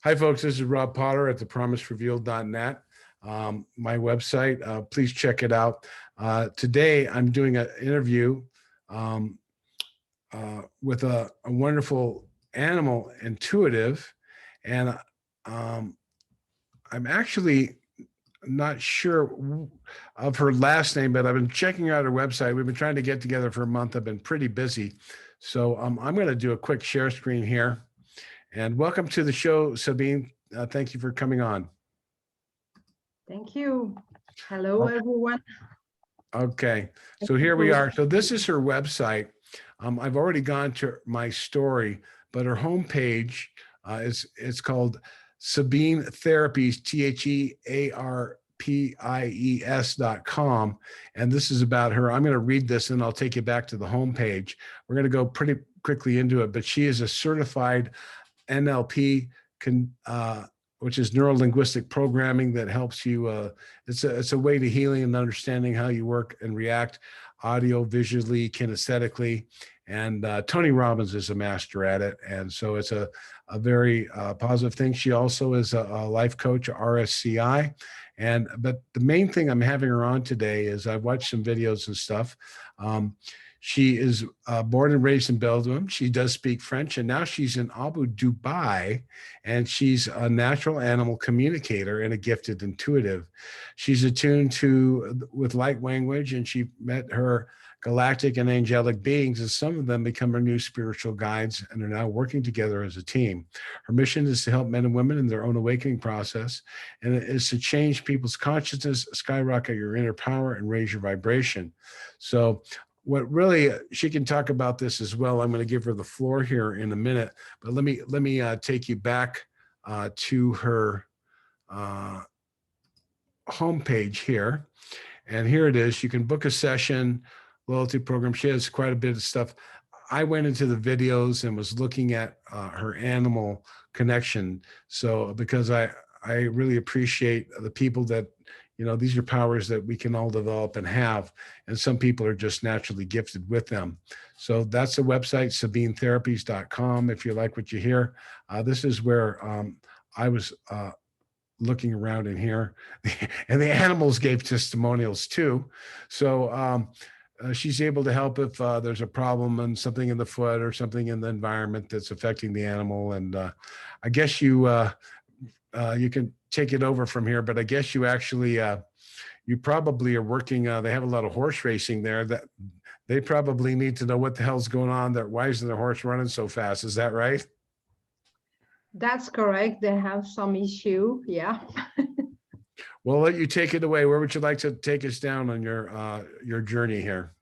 Hi, folks. This is Rob Potter at thepromiserevealed.net. My website, please check it out. Today, I'm doing an interview with a wonderful animal intuitive, and I'm actually not sure of her last name, but I've been checking out her website. We've been trying to get together for a month. I've been pretty busy. So I'm going to do a quick share screen here. And welcome to the show, Sabine. Thank you for coming on. Thank you. Hello, everyone. Okay, so here we are. So this is her website. I've already gone to my story, but her homepage it's called Sabine Therapies, THEARPIES.com. And this is about her. I'm going to read this and I'll take you back to the homepage. We're going to go pretty quickly into it, but she is a certified NLP, which is neuro-linguistic programming that helps you. It's a way to healing and understanding how you work and react audio, visually, kinesthetically. And Tony Robbins is a master at it. And so it's a very positive thing. She also is a life coach, RSCI. But the main thing I'm having her on today is I've watched some videos and stuff. She is born and raised in Belgium. She does speak French, and now she's in Abu Dhabi, and she's a natural animal communicator and a gifted intuitive. She's attuned with light language, and she met her galactic and angelic beings, and some of them become her new spiritual guides and are now working together as a team. Her mission is to help men and women in their own awakening process, and it is to change people's consciousness, skyrocket your inner power, and raise your vibration. So what really, she can talk about this as well. I'm going to give her the floor here in a minute, but let me take you back to her homepage here. And here it is. You can book a session, loyalty program. She has quite a bit of stuff. I went into the videos and was looking at her animal connection. So because I really appreciate the people that, these are powers that we can all develop and have. And some people are just naturally gifted with them. So that's the website, SabineTherapies.com. If you like what you hear, this is where I was looking around in here, and the animals gave testimonials too. So she's able to help if there's a problem and something in the foot or something in the environment that's affecting the animal. And I guess you can take it over from here, but I guess you actually, you probably are working, they have a lot of horse racing there, that they probably need to know what the hell's going on. Why isn't the horse running so fast? Is that right? That's correct. They have some issue. Yeah. Well, I'll let you take it away. Where would you like to take us down on your journey here?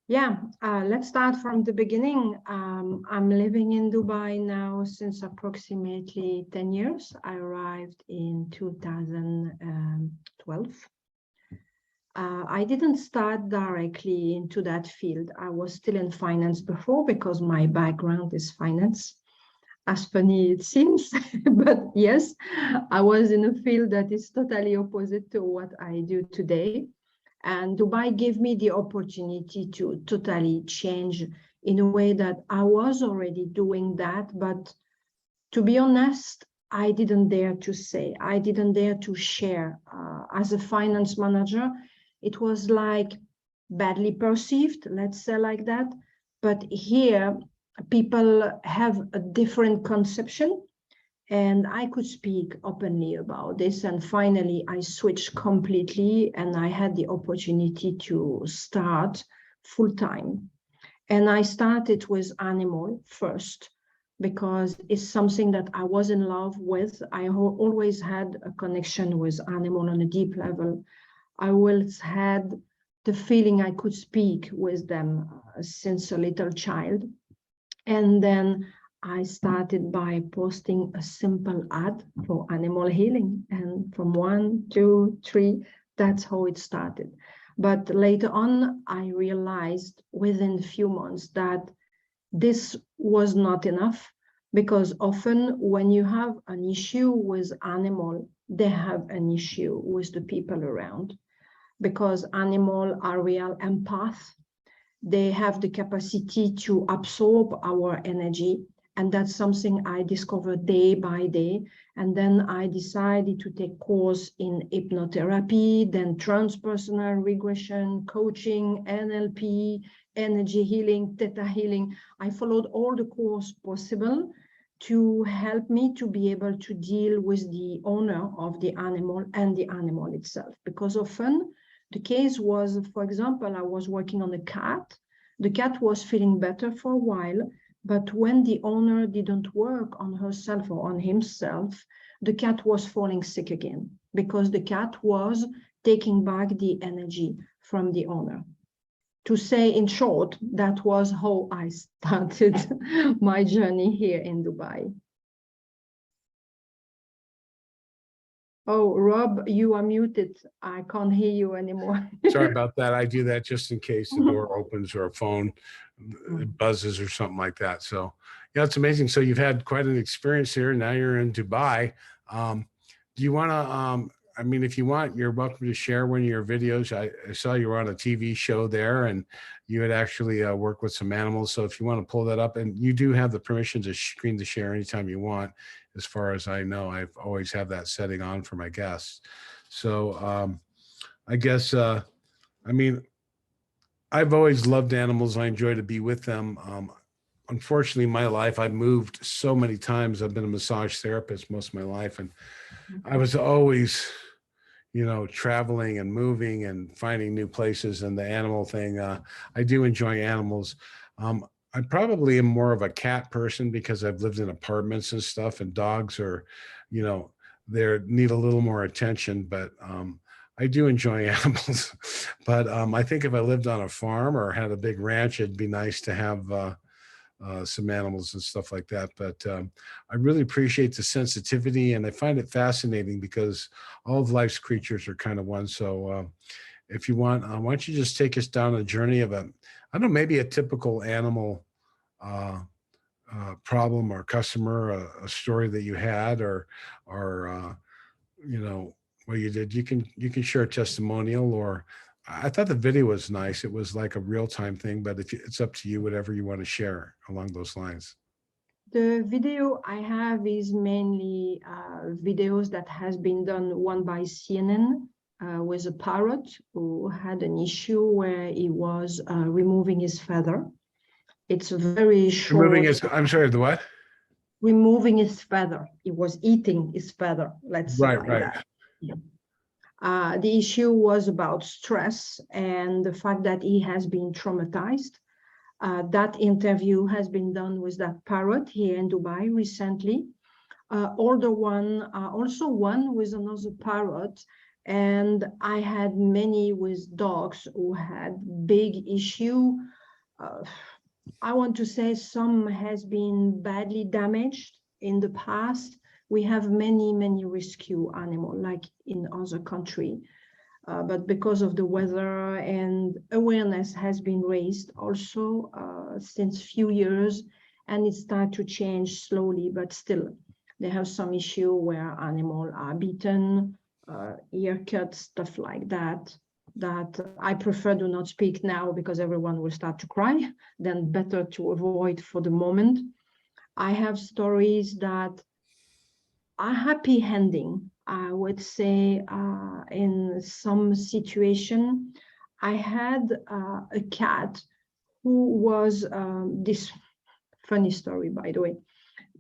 Yeah, let's start from the beginning. I'm living in Dubai now since approximately 10 years. I arrived in 2012. I didn't start directly into that field. I was still in finance before because my background is finance. As funny it seems, but yes, I was in a field that is totally opposite to what I do today. And Dubai gave me the opportunity to totally change in a way that I was already doing that. But to be honest, I didn't dare to say, I didn't dare to share. As a finance manager, it was like badly perceived, let's say like that. But here, people have a different conception. And I could speak openly about this. And finally, I switched completely and I had the opportunity to start full time. And I started with animal first because it's something that I was in love with. I always had a connection with animal on a deep level. I always had the feeling I could speak with them since a little child. And then I started by posting a simple ad for animal healing. And from 1, 2, 3, that's how it started. But later on, I realized within a few months that this was not enough, because often when you have an issue with animal, they have an issue with the people around, because animals are real empaths. They have the capacity to absorb our energy And that's something I discovered day by day. And then I decided to take course in hypnotherapy, then transpersonal regression, coaching, NLP, energy healing, theta healing. I followed all the course possible to help me to be able to deal with the owner of the animal and the animal itself. Because often the case was, for example, I was working on a cat. The cat was feeling better for a while, but when the owner didn't work on herself or on himself, the cat was falling sick again because the cat was taking back the energy from the owner. To say in short, that was how I started my journey here in Dubai. Oh, Rob, you are muted. I can't hear you anymore. Sorry about that. I do that just in case the door opens or a phone buzzes or something like that. So, yeah, it's amazing. So you've had quite an experience here. Now you're in Dubai. Do you want to, I mean, if you want, you're welcome to share one of your videos. I saw you were on a TV show there and you had actually worked with some animals. So if you want to pull that up, and you do have the permission to screen to share anytime you want, as far as I know. I've always have that setting on for my guests. So I guess, I mean, I've always loved animals. I enjoy to be with them. Unfortunately, in my life, I've moved so many times. I've been a massage therapist most of my life, and I was always, you know, traveling and moving and finding new places. And the animal thing, I do enjoy animals. I probably am more of a cat person because I've lived in apartments and stuff, and dogs are, you know, they need a little more attention, but I do enjoy animals. But I think if I lived on a farm or had a big ranch, it'd be nice to have some animals and stuff like that. But I really appreciate the sensitivity, and I find it fascinating because all of life's creatures are kind of one. So if you want, why don't you just take us down a journey of a, I don't know, maybe a typical animal problem or customer, a story that you had, or you know, what you did. You can share a testimonial, or I thought the video was nice. It was like a real-time thing, but if it's up to you, whatever you want to share along those lines. The video I have is mainly videos that has been done, one by CNN with a parrot who had an issue where he was removing his feather. It's very short. Removing his, I'm sorry, the what? Removing his feather. He was eating his feather, let's say like that. Yeah. The issue was about stress and the fact that he has been traumatized. That interview has been done with that parrot here in Dubai recently. Older one, also one with another parrot. And I had many with dogs who had big issue. I want to say some has been badly damaged in the past. We have many rescue animals like in other country. But because of the weather, and awareness has been raised also since few years, and it started to change slowly, but still they have some issue where animals are beaten, ear cut, stuff like that I prefer do not speak now because everyone will start to cry, then better to avoid for the moment. I have stories that are happy ending. I would say in some situation, I had a cat who was this funny story, by the way.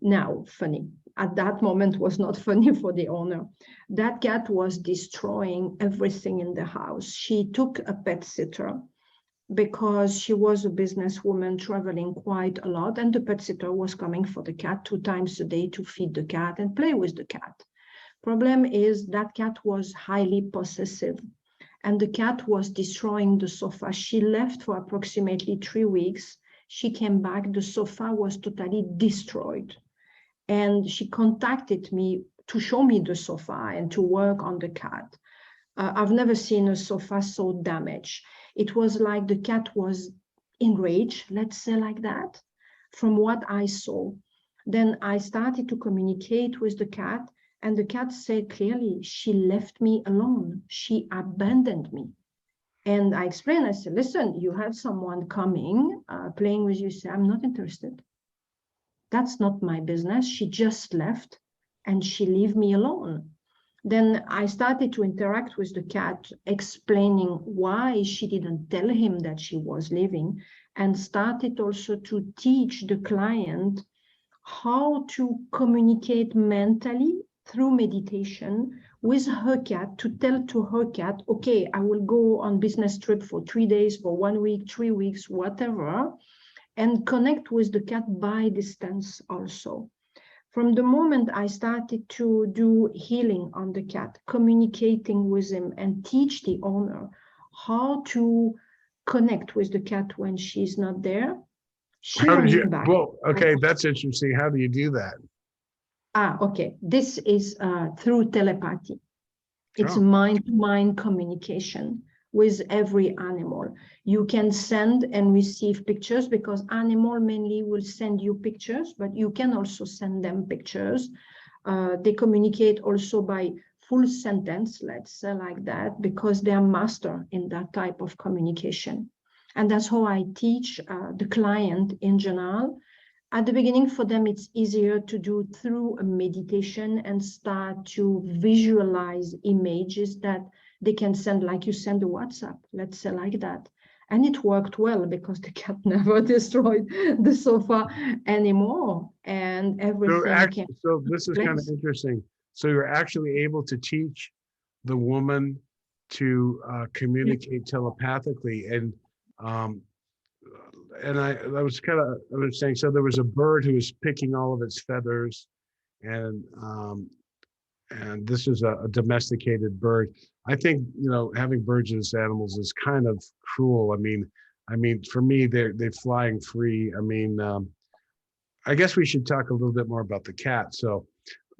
Now, funny. At that moment was not funny for the owner. That cat was destroying everything in the house. She took a pet sitter because she was a businesswoman traveling quite a lot, and the pet sitter was coming for the cat 2 times a day to feed the cat and play with the cat. Problem is that cat was highly possessive, and the cat was destroying the sofa. She left for approximately 3 weeks. She came back, the sofa was totally destroyed. And she contacted me to show me the sofa and to work on the cat. I've never seen a sofa so damaged. It was like the cat was enraged, let's say like that, from what I saw. Then I started to communicate with the cat, and the cat said clearly, she left me alone. She abandoned me. And I explained, I said, listen, you have someone coming, playing with you. Say, I'm not interested. That's not my business. She just left and she leave me alone. Then I started to interact with the cat, explaining why she didn't tell him that she was leaving, and started also to teach the client how to communicate mentally through meditation with her cat, to tell to her cat, okay, I will go on business trip for 3 days, for 1 week, 3 weeks, whatever, and connect with the cat by distance also. From the moment I started to do healing on the cat, communicating with him and teach the owner how to connect with the cat when she's not there, she How did you, went back. well, okay, that's interesting. How do you do that? Okay. This is through telepathy. It's mind-to-mind communication with every animal. You can send and receive pictures, because animal mainly will send you pictures, but you can also send them pictures. They communicate also by full sentence, let's say like that, because they are master in that type of communication. And that's how I teach the client in general. At the beginning, for them, it's easier to do through a meditation and start to visualize images that they can send, like you send a WhatsApp, let's say like that. And it worked well, because the cat never destroyed the sofa anymore, and everything came. So this is kind of interesting. So you're actually able to teach the woman to communicate telepathically, and I was kind of understanding. So there was a bird who was picking all of its feathers, and this is a domesticated bird. I think, you know, having birds as animals is kind of cruel. I mean, for me, they're flying free. I mean, I guess we should talk a little bit more about the cat. So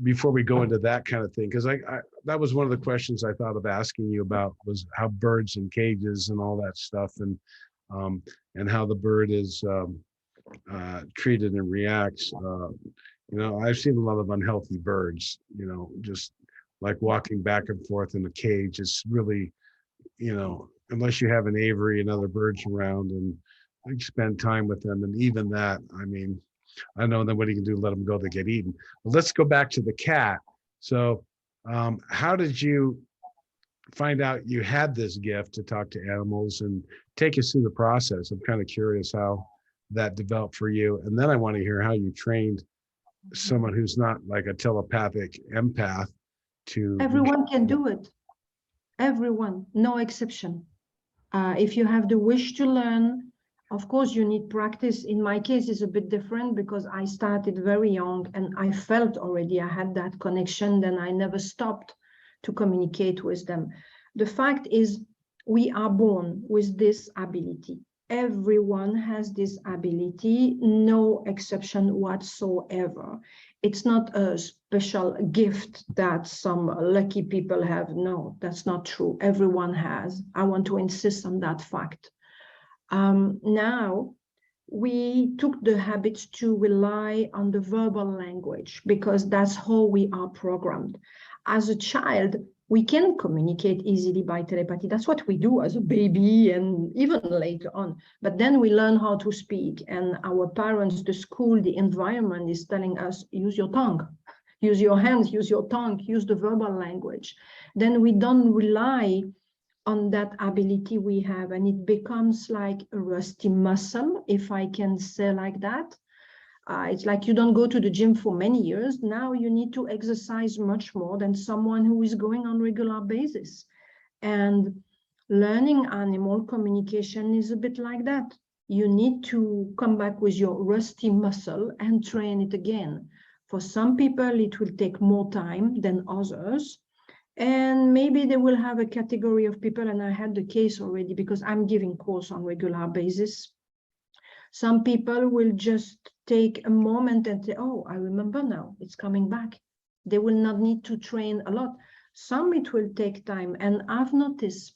before we go into that kind of thing, because I that was one of the questions I thought of asking you about, was how birds in cages and all that stuff, and how the bird is treated and reacts. You know, I've seen a lot of unhealthy birds, you know, just like walking back and forth in a cage. It's really, you know, unless you have an aviary and other birds around and like spend time with them. And even that, I mean, I know then what you can do, let them go, they get eaten. But let's go back to the cat. So how did you find out you had this gift to talk to animals, and take us through the process? I'm kind of curious how that developed for you. And then I want to hear how you trained someone who's not like a telepathic empath to. Everyone can do it. Everyone, no exception. If you have the wish to learn, of course you need practice. In my case, it's a bit different, because I started very young and I felt already I had that connection. Then I never stopped to communicate with them. The fact is, we are born with this ability. Everyone has this ability, no exception whatsoever. It's not a special gift that some lucky people have. No, that's not true. Everyone has. I want to insist on that fact. Now, we took the habit to rely on the verbal language, because that's how we are programmed. As a child, we can communicate easily by telepathy. That's what we do as a baby and even later on. But then we learn how to speak, and our parents, the school, the environment is telling us, use your tongue, use your hands, use your tongue, use the verbal language. Then we don't rely on that ability we have, and it becomes like a rusty muscle, if I can say like that. It's like you don't go to the gym for many years. Now you need to exercise much more than someone who is going on regular basis. And learning animal communication is a bit like that. You need to come back with your rusty muscle and train it again. For some people, it will take more time than others. And maybe they will have a category of people, and I had the case already, because I'm giving course on regular basis. Some people will just take a moment and say, oh, I remember now, it's coming back. They will not need to train a lot. Some it will take time. And I've noticed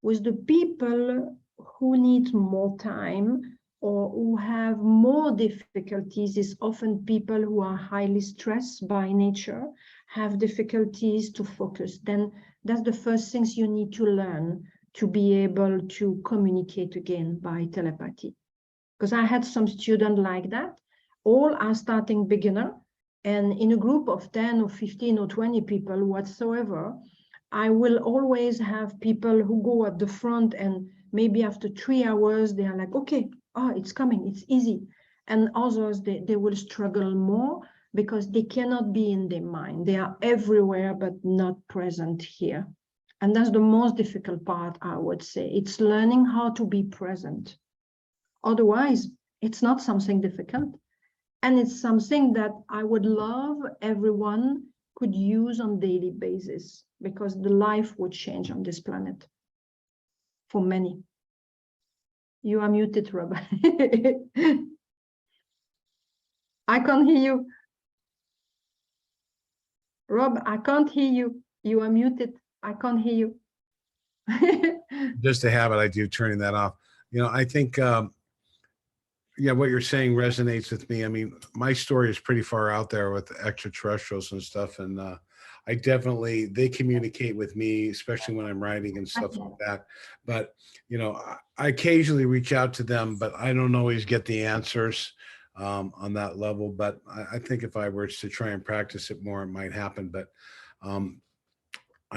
with the people who need more time or who have more difficulties, is often people who are highly stressed by nature, have difficulties to focus. Then that's the first things you need to learn to be able to communicate again by telepathy. Because I had some students like that, all are starting beginner. And in a group of 10 or 15 or 20 people whatsoever, I will always have people who go at the front, and maybe after 3 hours, they are like, okay, oh, it's coming, it's easy. And others, they will struggle more because they cannot be in their mind. They are everywhere, but not present here. And that's the most difficult part, I would say. It's learning how to be present. Otherwise, it's not something difficult. And it's something that I would love everyone could use on a daily basis, because the life would change on this planet for many. You are muted, Rob. I can't hear you. Rob, I can't hear you. You are muted. I can't hear you. Just a habit I do, turning that off. You know, I think, yeah, what you're saying resonates with me. I mean, my story is pretty far out there with extraterrestrials and stuff. And I definitely, they communicate with me, especially when I'm writing and stuff like that. But, you know, I occasionally reach out to them, but I don't always get the answers on that level. But I think if I were to try and practice it more, it might happen. But I'm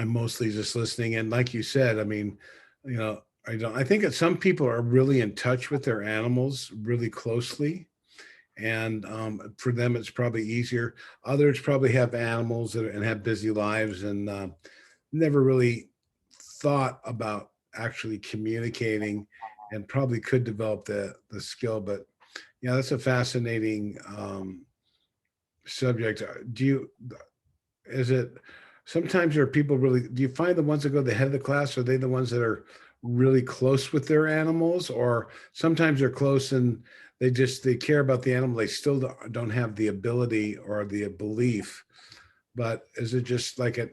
mostly just listening. And like you said, I mean, you know, I think that some people are really in touch with their animals really closely. And for them, it's probably easier. Others probably have animals and have busy lives and never really thought about actually communicating, and probably could develop the skill. But yeah, that's a fascinating subject. Is it, sometimes there are people really, do you find the ones that go to the head of the class, are they the ones that are really close with their animals? Or sometimes they're close and they care about the animal, they still don't have the ability or the belief? But is it just like a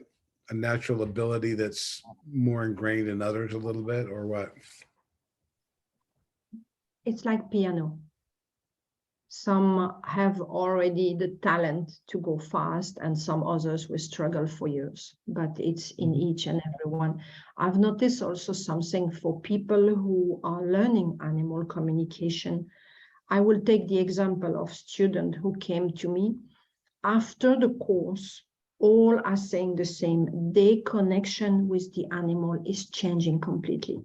natural ability that's more ingrained in others a little bit, or what? It's like piano. Some have already the talent to go fast, and some others will struggle for years, but it's in each and every one. I've noticed also something for people who are learning animal communication. I will take the example of student who came to me after the course. All are saying the same. Their connection with the animal is changing completely.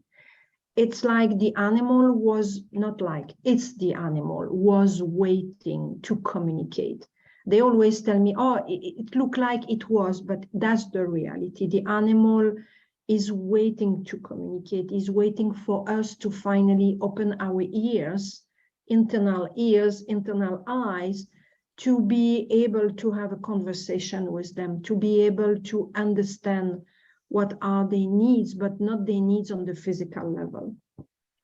It's like the animal was not like, it's the animal was waiting to communicate. They always tell me, oh, it looked like it was, but that's the reality. The animal is waiting to communicate, is waiting for us to finally open our ears, internal eyes, to be able to have a conversation with them, to be able to understand what are their needs, but not their needs on the physical level.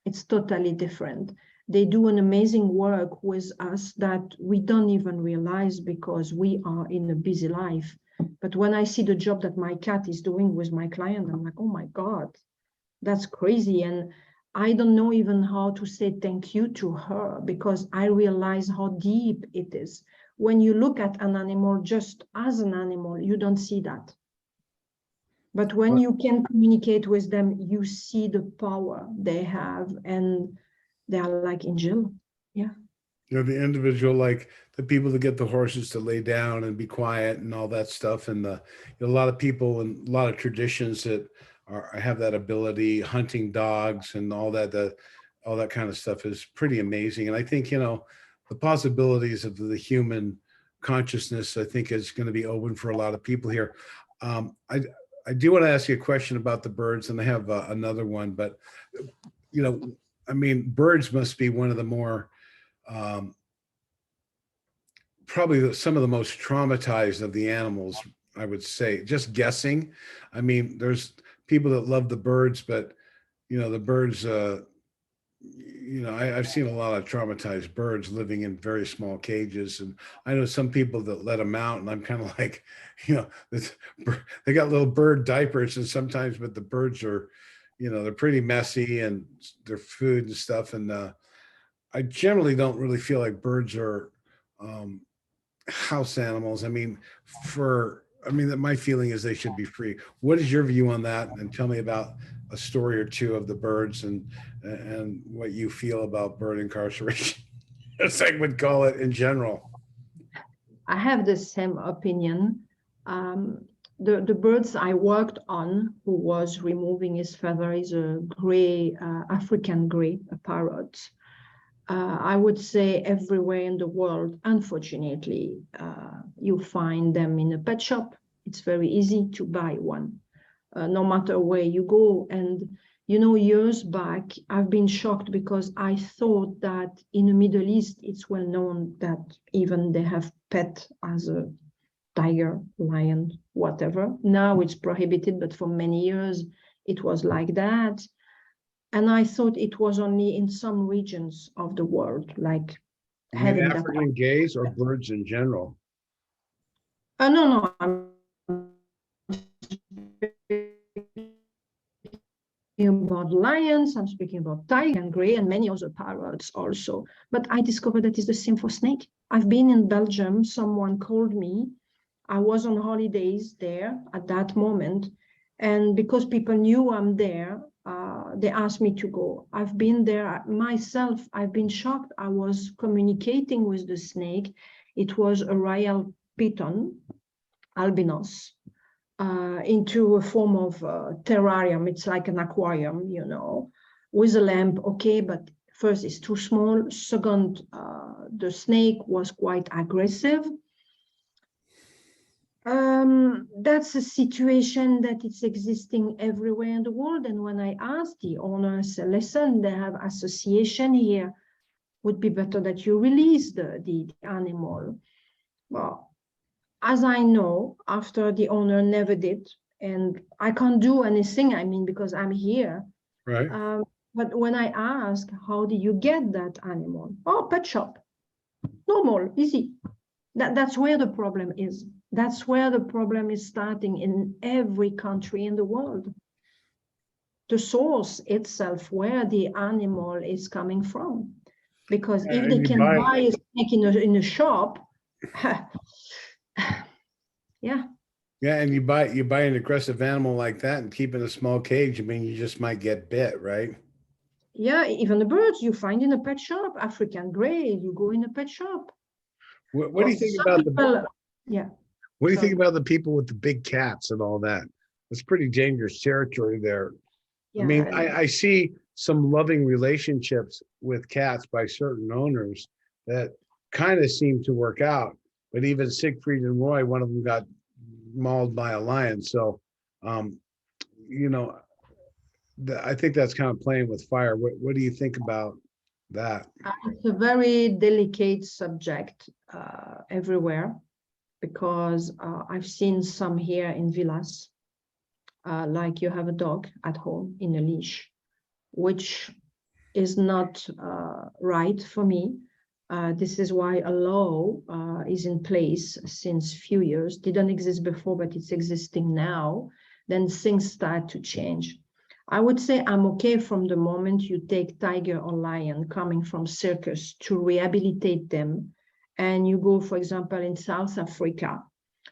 It's totally different. They do an amazing work with us that we don't even realize because we are in a busy life. But when I see the job that my cat is doing with my client, I'm like, oh my God, that's crazy. And I don't know even how to say thank you to her, because I realize how deep it is. When you look at an animal just as an animal, you don't see that. But when you can communicate with them, you see the power they have, and they are like angel. Yeah. You know, the individual, like the people that get the horses to lay down and be quiet and all that stuff. And a lot of people and a lot of traditions that have that ability, hunting dogs and all that, all that kind of stuff is pretty amazing. And I think, you know, the possibilities of the human consciousness, I think, is going to be open for a lot of people here. I do want to ask you a question about the birds, and I have another one, but, you know, I mean, birds must be one of the more, probably some of the most traumatized of the animals, I would say, just guessing. I mean, there's people that love the birds, but, you know, the birds, you know, I've seen a lot of traumatized birds living in very small cages. And I know some people that let them out, and I'm kind of like, you know, they got little bird diapers and sometimes, but the birds are, you know, they're pretty messy and their food and stuff. And I generally don't really feel like birds are house animals. I mean, my feeling is they should be free. What is your view on that? And tell me about a story or two of the birds and what you feel about bird incarceration. as I would call it in general. I have the same opinion. The birds I worked on, who was removing his feather, is a gray, African gray, a parrot. I would say everywhere in the world, unfortunately, you find them in a pet shop. It's very easy to buy one, no matter where you go. And, you know, years back, I've been shocked because I thought that in the Middle East, it's well known that even they have pet as a tiger, lion, whatever. Now it's prohibited, but for many years, it was like that. And I thought it was only in some regions of the world, like You mean having that. African gays or birds in general? No, I'm speaking about lions, I'm speaking about tiger and gray and many other parrots also. But I discovered that it's the same for snake. I've been in Belgium, someone called me. I was on holidays there at that moment. And because people knew I'm there, they asked me to go. I've been there myself. I've been shocked. I was communicating with the snake. It was a royal piton, albinos, into a form of terrarium. It's like an aquarium, you know, with a lamp. Okay, but first it's too small. Second, the snake was quite aggressive. That's a situation that is existing everywhere in the world. And when I asked the owners, listen, they have association here, would be better that you release the animal. Well, as I know, after the owner never did, and I can't do anything, I mean, because I'm here. Right. But when I ask, how do you get that animal? Oh, pet shop. Normal, easy. That's where the problem is. That's where the problem is starting in every country in the world. The source itself, where the animal is coming from. Because if they can buy a snake in a shop, yeah. Yeah, and you buy an aggressive animal like that and keep in a small cage. I mean, you just might get bit, right? Yeah, even the birds you find in a pet shop, African gray, you go in a pet shop. What do you think about the? Yeah. What do you think about the people with the big cats and all that? It's pretty dangerous territory there. Yeah, I mean, I see some loving relationships with cats by certain owners that kind of seem to work out. But even Siegfried and Roy, one of them got mauled by a lion. So, you know, I think that's kind of playing with fire. What do you think about that? It's a very delicate subject everywhere, because I've seen some here in villas, like you have a dog at home in a leash, which is not right for me. This is why a law is in place since few years. Didn't exist before, but it's existing now. Then things start to change. I would say I'm okay from the moment you take tiger or lion coming from circus to rehabilitate them. And you go, for example, in South Africa,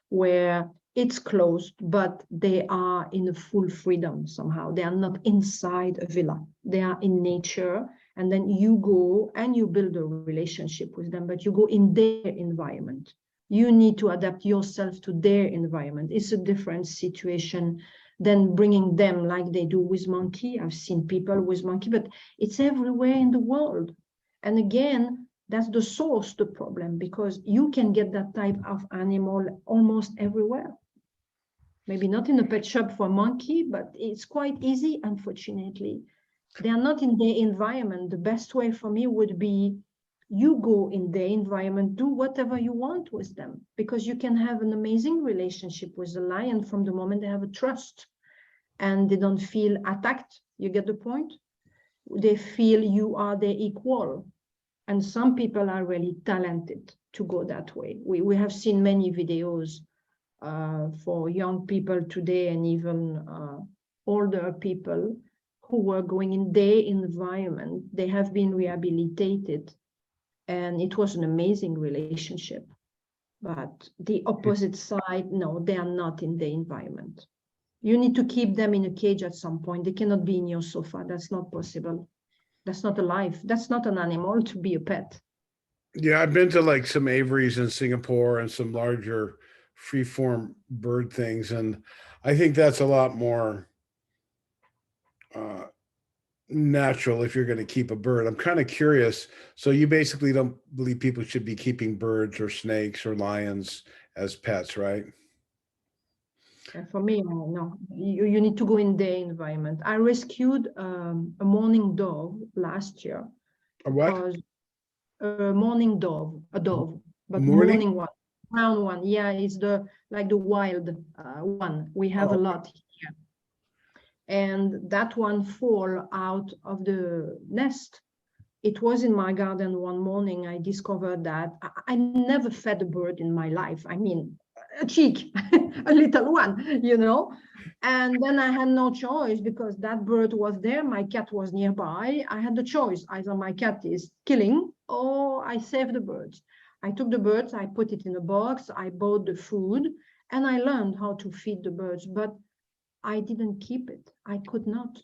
where it's closed, but they are in a full freedom somehow. They are not inside a villa. They are in nature. And then you go and you build a relationship with them, but you go in their environment. You need to adapt yourself to their environment. It's a different situation than bringing them like they do with monkey. I've seen people with monkey, but it's everywhere in the world. And again, that's the source, the problem, because you can get that type of animal almost everywhere. Maybe not in a pet shop for a monkey, but it's quite easy, unfortunately. They are not in their environment. The best way for me would be you go in their environment, do whatever you want with them, because you can have an amazing relationship with the lion from the moment they have a trust and they don't feel attacked. You get the point? They feel you are their equal. And some people are really talented to go that way. We have seen many videos for young people today and even older people who were going in their environment. They have been rehabilitated, and it was an amazing relationship. But the opposite side, no, they are not in the environment. You need to keep them in a cage at some point. They cannot be in your sofa. That's not possible. That's not a life. That's not an animal to be a pet. Yeah, I've been to like some aviaries in Singapore and some larger freeform bird things, and I think that's a lot more uh, natural if you're going to keep a bird. I'm kind of curious. So you basically don't believe people should be keeping birds or snakes or lions as pets, right? And for me, no, you need to go in their environment. I rescued a mourning dove last year A what? because a mourning dove, a dove, but Morning? mourning one, brown one. Yeah, it's the like the wild one. We have a Oh, lot here, and that one fall out of the nest. It was in my garden one morning. I discovered that I never fed a bird in my life. I mean, a chick, a little one, you know. And then I had no choice because that bird was there. My cat was nearby. I had the choice. Either my cat is killing or I save the birds. I took the birds, I put it in a box, I bought the food, and I learned how to feed the birds. But I didn't keep it. I could not.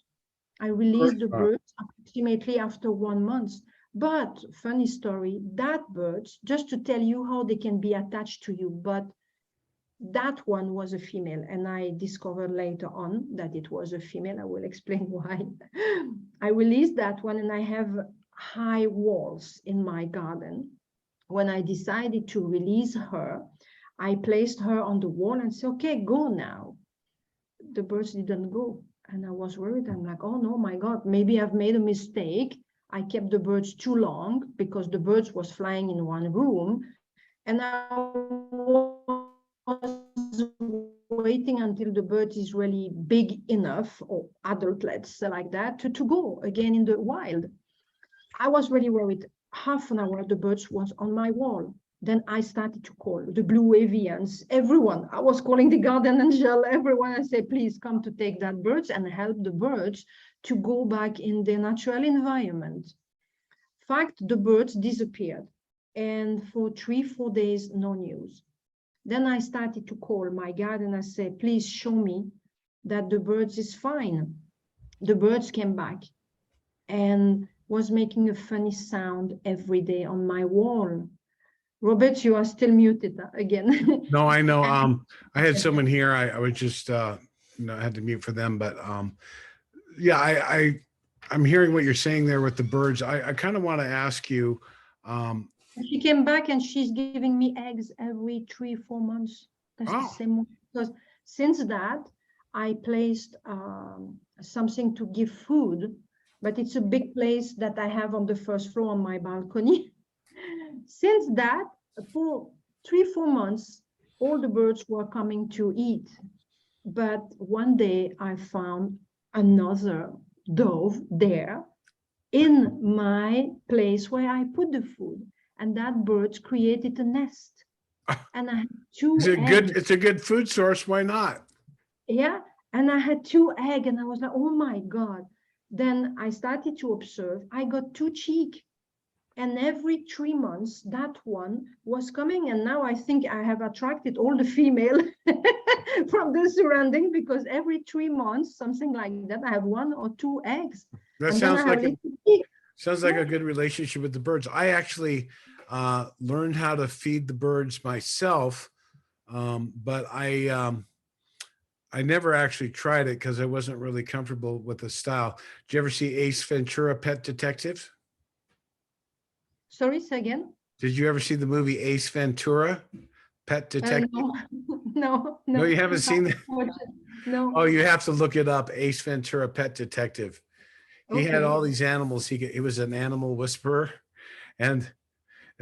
I of course released the not. birds approximately after 1 month. But funny story, that bird, just to tell you how they can be attached to you, but that one was a female, and I discovered later on that it was a female. I will explain why. I released that one, and I have high walls in my garden. When I decided to release her, I placed her on the wall and said, okay, go now. The birds didn't go. And I was worried. I'm like, oh no, my God, maybe I've made a mistake. I kept the birds too long because the birds was flying in one room. And I was waiting until the bird is really big enough or adult, let's say like that, to go again in the wild. I was really worried. Half an hour, the birds was on my wall. Then I started to call the blue avians, everyone. I was calling the garden angel, everyone. I said, please come to take that birds and help the birds to go back in their natural environment. Fact, the birds disappeared. And for 3, 4 days, no news. Then I started to call my garden. I said, please show me that the birds is fine. The birds came back and was making a funny sound every day on my wall. Robert, you are still muted again. No, I know. And I had someone here. I was just, I had to mute for them, but yeah, I'm hearing what you're saying there with the birds. I kind of want to ask you. Um, she came back and she's giving me eggs every 3, 4 months. That's the oh, same one. Because since that, I placed something to give food, but it's a big place that I have on the first floor on my balcony. Since that, for 3, 4 months, all the birds were coming to eat. But one day I found another dove there in my place where I put the food. And that bird created a nest. And I had is two it good? eggs. It's a good food source. Why not? Yeah. And I had 2 eggs. And I was like, oh my God. Then I started to observe. I got 2 cheek. And every 3 months, that one was coming. And now I think I have attracted all the female from the surrounding because every 3 months, something like that, I have 1 or 2 eggs. That And then I have little chicks. sounds like Yeah. a good relationship with the birds. I actually learned how to feed the birds myself, but I never actually tried it because I wasn't really comfortable with the style. Did you ever see Ace Ventura: Pet Detective? Sorry, say again. Did you ever see the movie Ace Ventura: Pet Detective? No, no, No, no. you haven't seen it. No. Oh, you have to look it up. Ace Ventura: Pet Detective. He had Okay. all these animals. He was an animal whisperer, and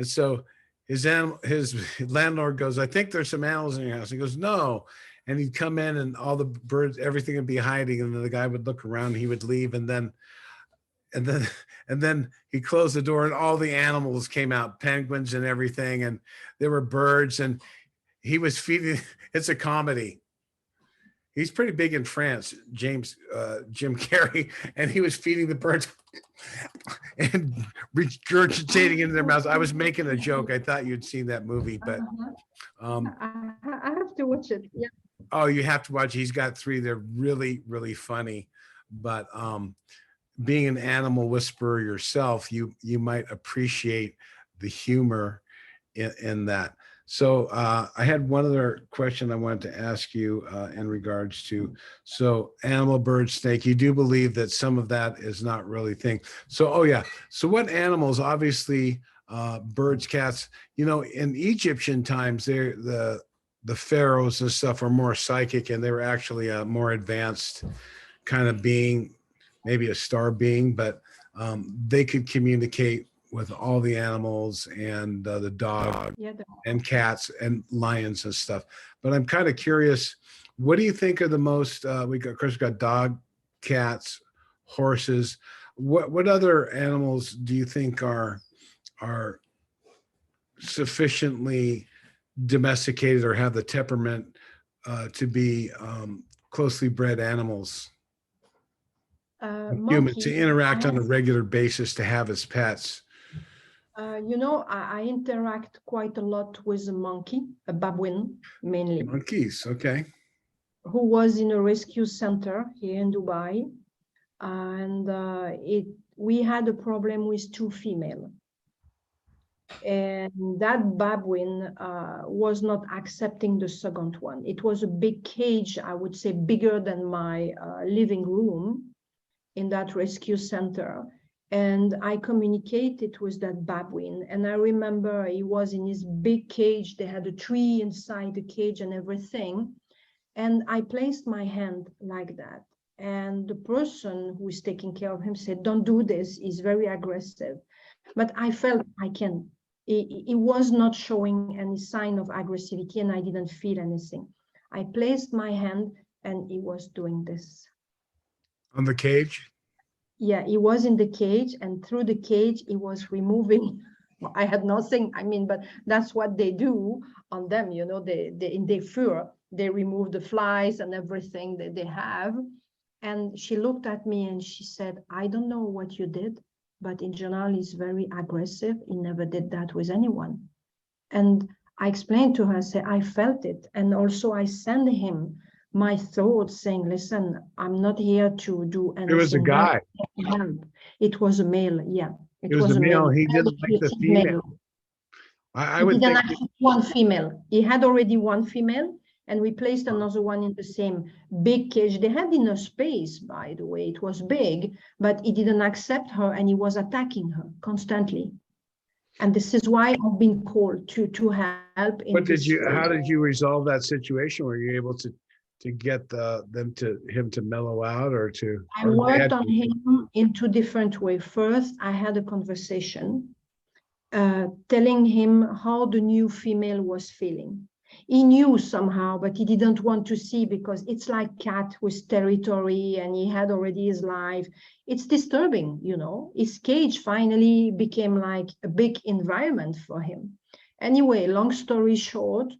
so his landlord goes, I think there's some animals in your house. He goes, no. And he'd come in and all the birds, everything would be hiding. And then the guy would look around, he would leave. And then, and then he closed the door and all the animals came out, penguins and everything. And there were birds and he was feeding, it's a comedy. He's pretty big in France, Jim Carrey, and he was feeding the birds and regurgitating into their mouths. I was making a joke. I thought you'd seen that movie, but Uh-huh. um, I have to watch it. Yeah. oh, you have to watch. He's got 3. They're really, really funny. But being an animal whisperer yourself, you might appreciate the humor in that. So I had one other question I wanted to ask you in regards to, so animal, bird, snake, you do believe that some of that is not really thing. So, oh yeah. So what animals, obviously birds, cats, you know, in Egyptian times, the pharaohs and stuff were more psychic, and they were actually a more advanced kind of being, maybe a star being, but they could communicate with all the animals and the dog Yeah, and cats and lions and stuff. But I'm kind of curious, what do you think are the most, we got, of course, we got dog, cats, horses. What other animals do you think are sufficiently domesticated or have the temperament to be closely bred animals, human, to monkey. interact on a regular basis, to have as pets? You know, I interact quite a lot with a monkey, a baboon mainly, Monkeys, okay. who was in a rescue center here in Dubai, and we had a problem with two female, and that baboon was not accepting the second one. It was a big cage, I would say bigger than my living room in that rescue center. And I communicated with that baboon. And I remember he was in his big cage. They had a tree inside the cage and everything. And I placed my hand like that. And the person who is taking care of him said, "Don't do this. He's very aggressive." But I felt I can. He was not showing any sign of aggressivity, and I didn't feel anything. I placed my hand and he was doing this. On the cage? Yeah, he was in the cage, and through the cage, he was removing. I had nothing. I mean, but that's what they do on them. You know, they in their fur, they remove the flies and everything that they have. And she looked at me and she said, "I don't know what you did, but in general, he's very aggressive. He never did that with anyone." And I explained to her, I said, "I felt it. And also I sent him my thoughts saying, listen, I'm not here to do It was a anything bad. guy. Help." It was a male, yeah. It It was was a a male. male. He didn't like the female. I He would didn't think. accept one female. He had already one female, and we placed another one in the same big cage. They had enough space, by the way. It was big, but he didn't accept her, and he was attacking her constantly. And this is why I've been called to help in What did this you? way. How did you resolve that situation? Were you able to get him to mellow out, or to? I Or they worked had, on him in two different ways. First, I had a conversation telling him how the new female was feeling. He knew somehow, but he didn't want to see because it's like cat with territory and he had already his life. It's disturbing, you know. His cage finally became like a big environment for him. Anyway, long story short,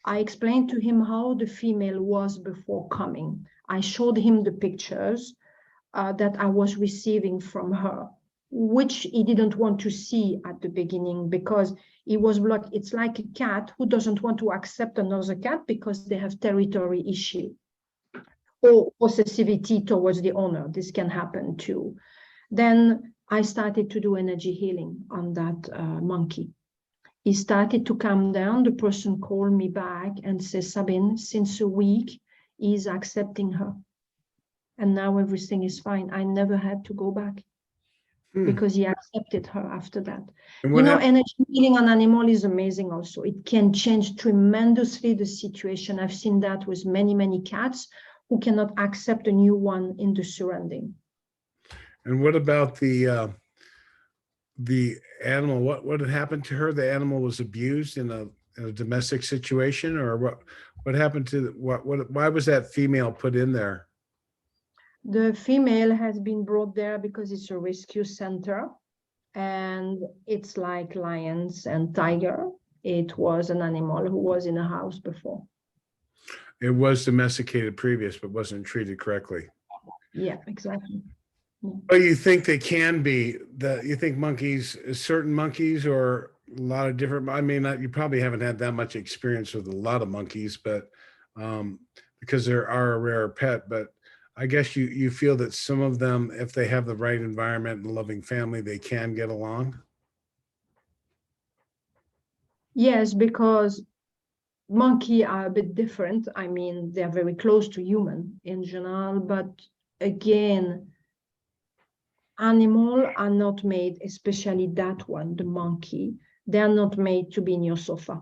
I explained to him how the female was before coming. I showed him the pictures that I was receiving from her, which he didn't want to see at the beginning because he was blocked. It's like a cat who doesn't want to accept another cat because they have territory issue or possessivity towards the owner. This can happen too. Then I started to do energy healing on that monkey. He started to calm down. The person called me back and says, "Sabine, since a week, he's accepting her. And now everything is fine. I never had to go back because he accepted her after that." and You what know, happened? energy healing on animal is amazing also. It can change tremendously the situation. I've seen that with many, many cats who cannot accept a new one in the surrounding. And what about the animal? What had happened to her? The animal was abused in a domestic situation, or what happened to what? Why was that female put in there? The female has been brought there because it's a rescue center and it's like lions and tiger. It was an animal who was in a house before. It was domesticated previous, but wasn't treated correctly. Yeah, exactly. Yeah. But you think they can be you think monkeys, certain monkeys, or a lot of different, I mean, you probably haven't had that much experience with a lot of monkeys, but because they are a rare pet, but I guess you feel that some of them, if they have the right environment and loving family, they can get along. Yes, because monkey are a bit different. I mean, they're very close to human in general, but again, animals are not made, especially that one, the monkey, they are not made to be in your sofa.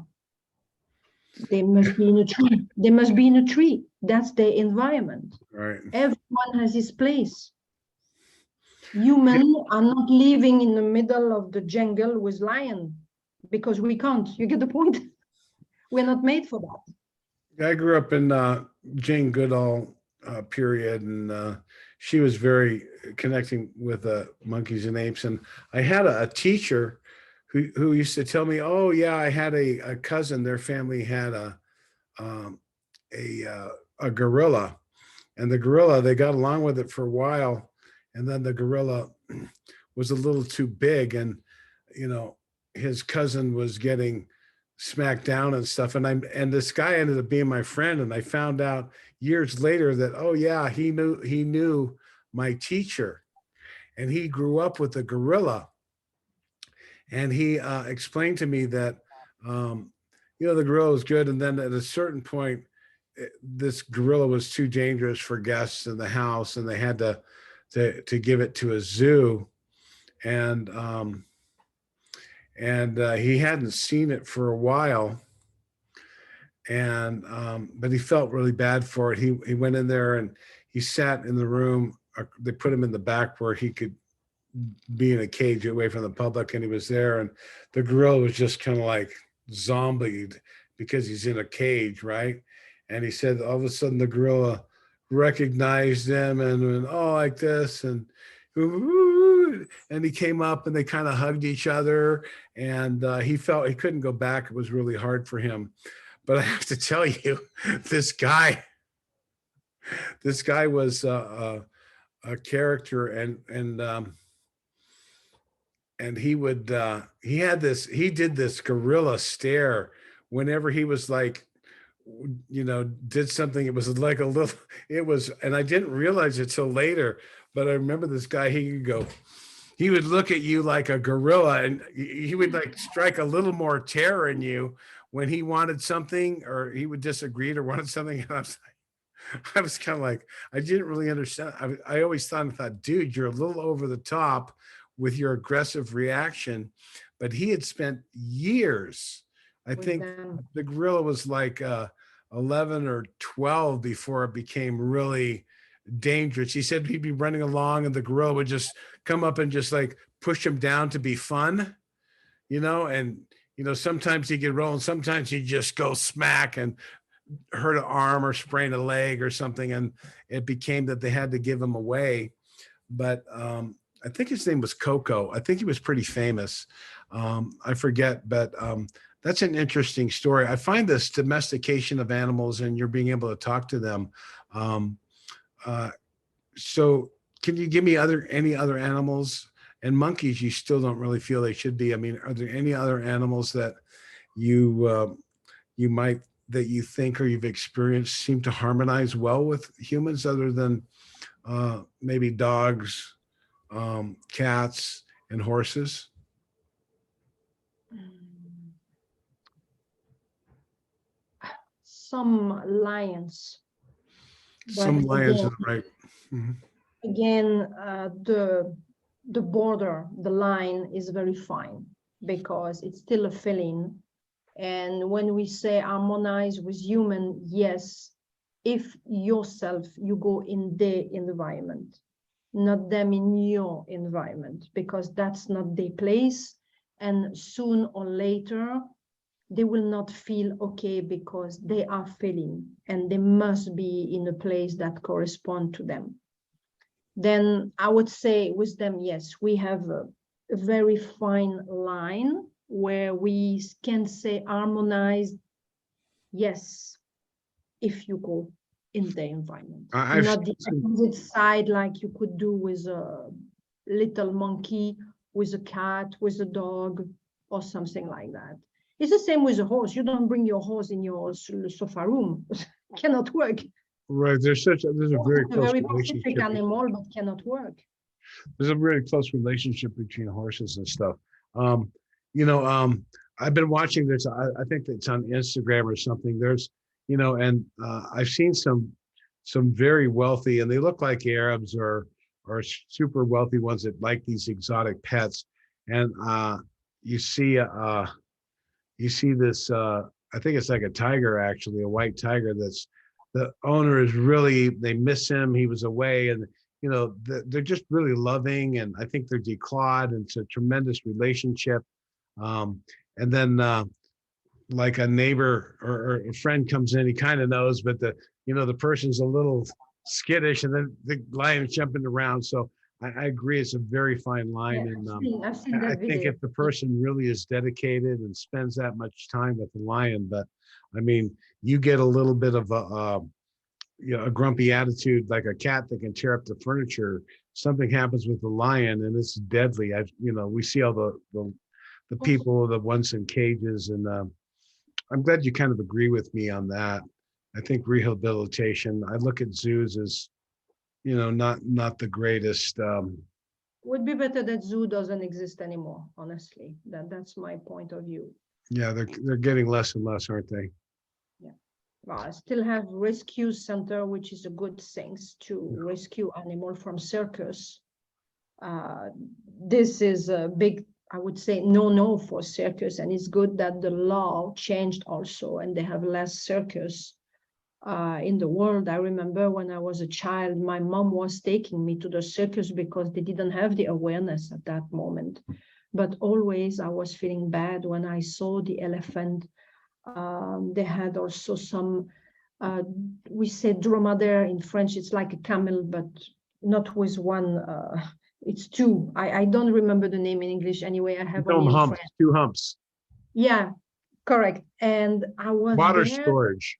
They must be in a tree. They must be in a tree. That's their environment. Right. Everyone has his place. Humans are not living in the middle of the jungle with lion because we can't. You get the point? We're not made for that. I grew up in Jane Goodall period, and she was very connecting with monkeys and apes. And I had a teacher who used to tell me, "Oh yeah, I had a cousin. Their family had um, a gorilla, and the gorilla they got along with it for a while, and then the gorilla was a little too big, and you know his cousin was getting smacked down and stuff, and this guy ended up being my friend, and I found out years later that, oh yeah, he knew my teacher, and he grew up with a gorilla, and he explained to me that the gorilla was good, and then at a certain point this gorilla was too dangerous for guests in the house, and they had to give it to a zoo, and he hadn't seen it for a while, and but he felt really bad for it. He went in there and he sat in the room. They put him in the back where he could be in a cage away from the public, and he was there, and the gorilla was just kind of like zombied because he's in a cage, right? And he said all of a sudden the gorilla recognized him and went, oh, like this, and he came up and they kind of hugged each other, and he felt he couldn't go back. It was really hard for him. But I have to tell you, this guy was a character, and he did this gorilla stare whenever he was like, did something. It was like a little, and I didn't realize it till later, but I remember this guy, he would look at you like a gorilla, and he would like strike a little more terror in you when he wanted something, or he would disagree or wanted something. And I was kind of like, I didn't really understand. I always thought, dude, you're a little over the top with your aggressive reaction. But he had spent years, I think the gorilla was like 11 or 12 before it became really dangerous. He said he'd be running along and the gorilla would just come up and just like push him down to be fun, and sometimes he could roll and sometimes he'd just go smack and hurt an arm or sprain a leg or something, and it became that they had to give him away. But I think his name was Coco. I think he was pretty famous. I forget, but that's an interesting story. I find this domestication of animals and you're being able to talk to them. So can you give me any other animals? And monkeys, you still don't really feel they should be. I mean, are there any other animals that you think or you've experienced seem to harmonize well with humans, other than maybe dogs, cats, and horses? Some lions. Some lions, again, right. Mm-hmm. Again, the border, the line is very fine because it's still a feeling. And when we say harmonize with human, yes, if yourself, you go in their environment, not them in your environment, because that's not their place. And soon or later, they will not feel okay because they are feeling and they must be in a place that corresponds to them. Then I would say with them, yes, we have a very fine line where we can say harmonized, yes, if you go in the environment. Not the opposite side like you could do with a little monkey, with a cat, with a dog, or something like that. It's the same with a horse. You don't bring your horse in your sofa room. It cannot work. Right. There's a very close relationship. Pacific animal, but cannot work. There's a very close relationship between horses and stuff. I've been watching this. I think it's on Instagram or something. There's, and I've seen some very wealthy, and they look like Arabs or super wealthy ones that like these exotic pets, and you see you see this. I think it's like a tiger, actually, a white tiger. That's the owner is really, they miss him. He was away, and they're just really loving, and I think they're declawed, and it's a tremendous relationship. Um, and then like a neighbor or a friend comes in, he kind of knows, but the person's a little skittish, and then the lion's jumping around. So I agree, it's a very fine line, Yeah, and I've seen I that think video. if the person really is dedicated and spends that much time with the lion, but I mean, you get a little bit of a grumpy attitude, like a cat that can tear up the furniture. Something happens with the lion, and it's deadly. We see all the people, the ones in cages, and I'm glad you kind of agree with me on that. I think rehabilitation. I look at zoos as not the greatest. Would be better that zoo doesn't exist anymore, honestly. That's my point of view. Yeah, they're getting less and less, aren't they? Yeah. Well, I still have rescue center, which is a good thing to rescue animal from circus. This is a big, I would say, no for circus, and it's good that the law changed also, and they have less circus in the world. I remember when I was a child, my mom was taking me to the circus because they didn't have the awareness at that moment. But always I was feeling bad when I saw the elephant. They had also some, we say dromadaire in French, it's like a camel, but not with one, it's two. I don't remember the name in English anyway, I have only in Humps, French. 2 humps. Yeah, correct. And I was Water there storage.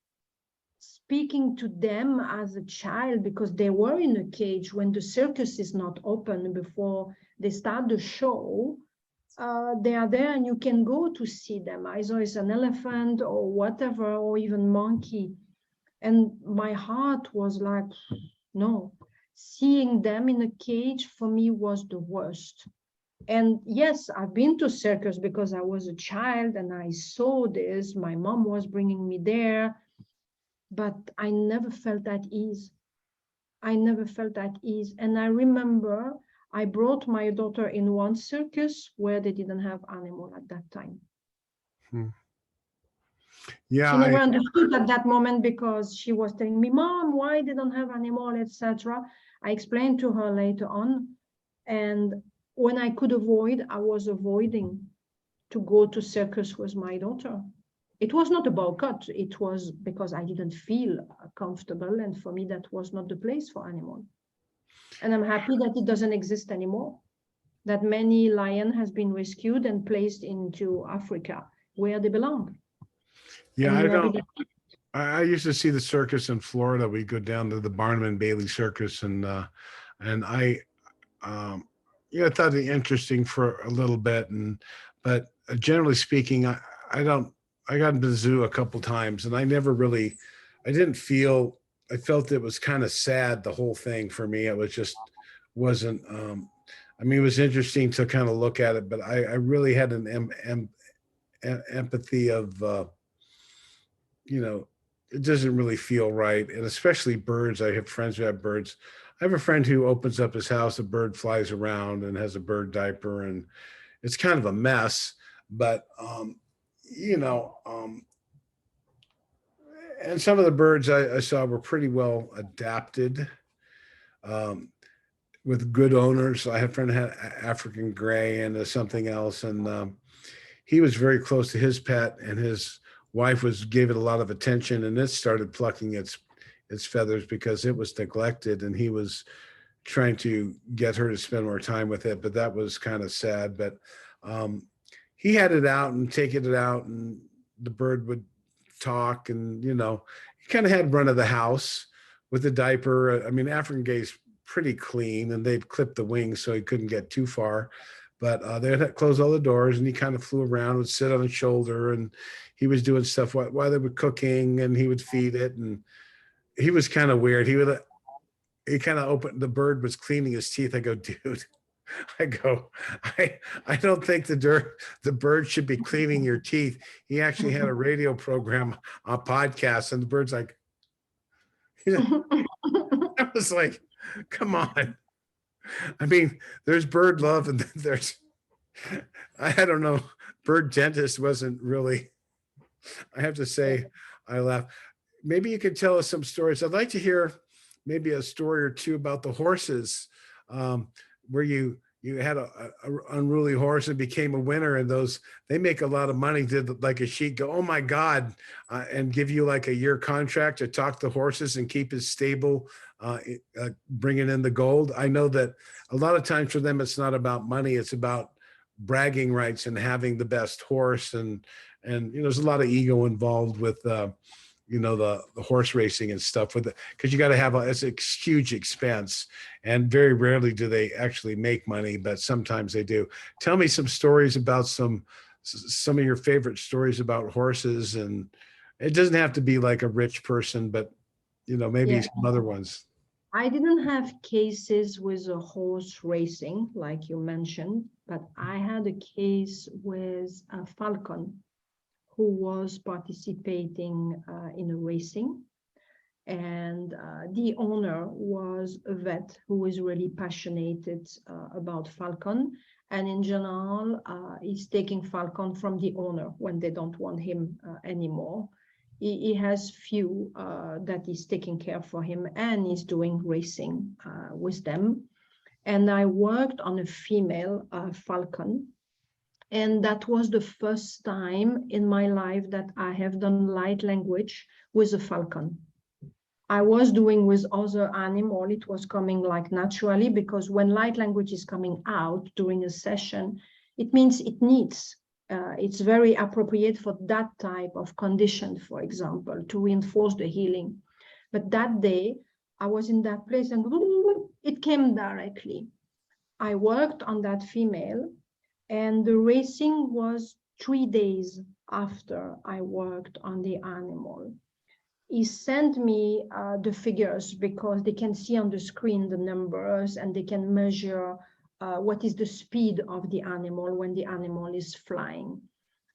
speaking to them as a child because they were in a cage when the circus is not open before they start the show. They are there and you can go to see them. Either it's an elephant or whatever, or even monkey. And my heart was like, no, seeing them in a cage for me was the worst. And yes, I've been to circus because I was a child and I saw this. My mom was bringing me there, but I never felt at ease. I never felt at ease. And I remember I brought my daughter in one circus where they didn't have animal at that time. Hmm. Yeah, She never understood at that moment because she was telling me, Mom, why they don't have animal, etc. I explained to her later on. And when I could avoid, I was avoiding to go to circus with my daughter. It was not a boycott. It was because I didn't feel comfortable. And for me, that was not the place for animal. And I'm happy that it doesn't exist anymore. That many lion has been rescued and placed into Africa where they belong. yeah. And I you have don't. it. I used to see the circus in Florida. We go down to the Barnum and Bailey Circus, and I, I thought it interesting for a little bit, but generally speaking, I don't. I got into the zoo a couple times, and I never really, I didn't feel. I felt it was kind of sad, the whole thing for me. It was just wasn't. I mean, it was interesting to kind of look at it, but I really had an empathy of. You know, it doesn't really feel right. And especially birds. I have friends who have birds. I have a friend who opens up his house, a bird flies around and has a bird diaper, and it's kind of a mess. But, you know, and some of the birds I saw were pretty well adapted um, with good owners. I have a friend who had African gray and something else, and he was very close to his pet, and his wife gave it a lot of attention, and it started plucking its feathers because it was neglected, and he was trying to get her to spend more time with it. But that was kind of sad. But um, he had it out and taking it out, and the bird would talk, and he kind of had run of the house with the diaper. I mean, African gay's pretty clean, and they'd clip the wings so he couldn't get too far. But they'd close all the doors, and he kind of flew around, would sit on his shoulder, and he was doing stuff while they were cooking, and he would feed it. And he was kind of weird. He kind of opened, the bird was cleaning his teeth. I go, dude, I go, I don't think the bird should be cleaning your teeth. He actually had a radio program, a podcast, and the bird's like, I was like, come on. I mean, there's bird love and then there's, I don't know, bird dentist wasn't really, I have to say, I laugh. Maybe you could tell us some stories. I'd like to hear maybe a story or two about the horses, where you had a unruly horse and became a winner, and those, they make a lot of money. Did like a sheik go, oh my God, and give you like a year contract to talk the horses and keep it stable, bringing in the gold? I know that a lot of times for them, it's not about money. It's about bragging rights and having the best horse. And there's a lot of ego involved with, the horse racing and stuff with it, because you got to have it's a huge expense, and very rarely do they actually make money, but sometimes they do. Tell me some stories about some of your favorite stories about horses, and it doesn't have to be like a rich person, but maybe Yeah, some other ones. I didn't have cases with a horse racing like you mentioned, but I had a case with a falcon who was participating in a racing. And the owner was a vet who is really passionate about falcon. And in general, he's taking falcon from the owner when they don't want him anymore. He has few that is taking care for him, and he's doing racing with them. And I worked on a female falcon. And that was the first time in my life that I have done light language with a falcon. I was doing with other animal, it was coming like naturally, because when light language is coming out during a session, it means it needs, it's very appropriate for that type of condition, for example, to reinforce the healing. But that day, I was in that place and it came directly. I worked on that female, and the racing was 3 days after I worked on the animal. He sent me the figures because they can see on the screen the numbers, and they can measure what is the speed of the animal when the animal is flying.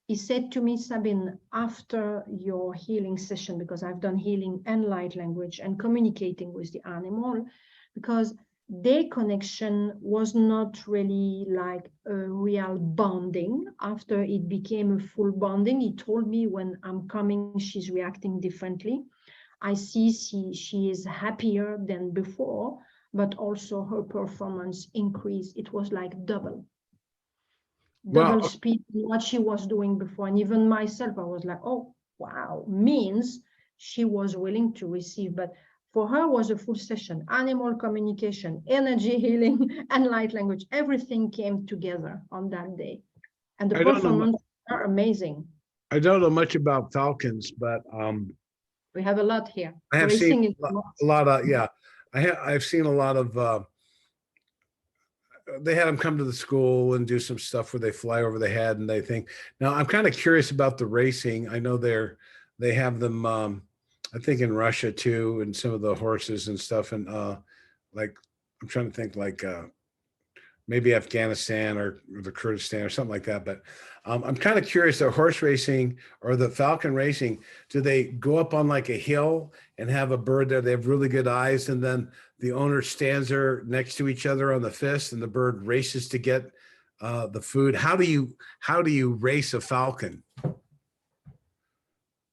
He said to me, Sabine, after your healing session, because I've done healing and light language and communicating with the animal, because their connection was not really like a real bonding. After it became a full bonding, he told me when I'm coming, she's reacting differently. I see she is happier than before, but also her performance increased. It was like double Well, speed in what she was doing before. And even myself, I was like, oh, wow, means she was willing to receive. But for her was a full session, animal communication, energy healing, and light language. Everything came together on that day. And the I don't know. performance are amazing. I don't know much about falcons, but We have a lot here. I have seen Racing is a lot of, yeah. I've seen a lot of. They had them come to the school and do some stuff where they fly over the head and they think. Now I'm kind of curious about the racing. I know they have them. I think in Russia too, and some of the horses and stuff. And like I'm trying to think like maybe Afghanistan or the Kurdistan or something like that. But I'm kind of curious, the horse racing or the falcon racing, do they go up on like a hill and have a bird there? They have really good eyes, and then the owner stands there next to each other on the fist, and the bird races to get the food. How do you race a falcon?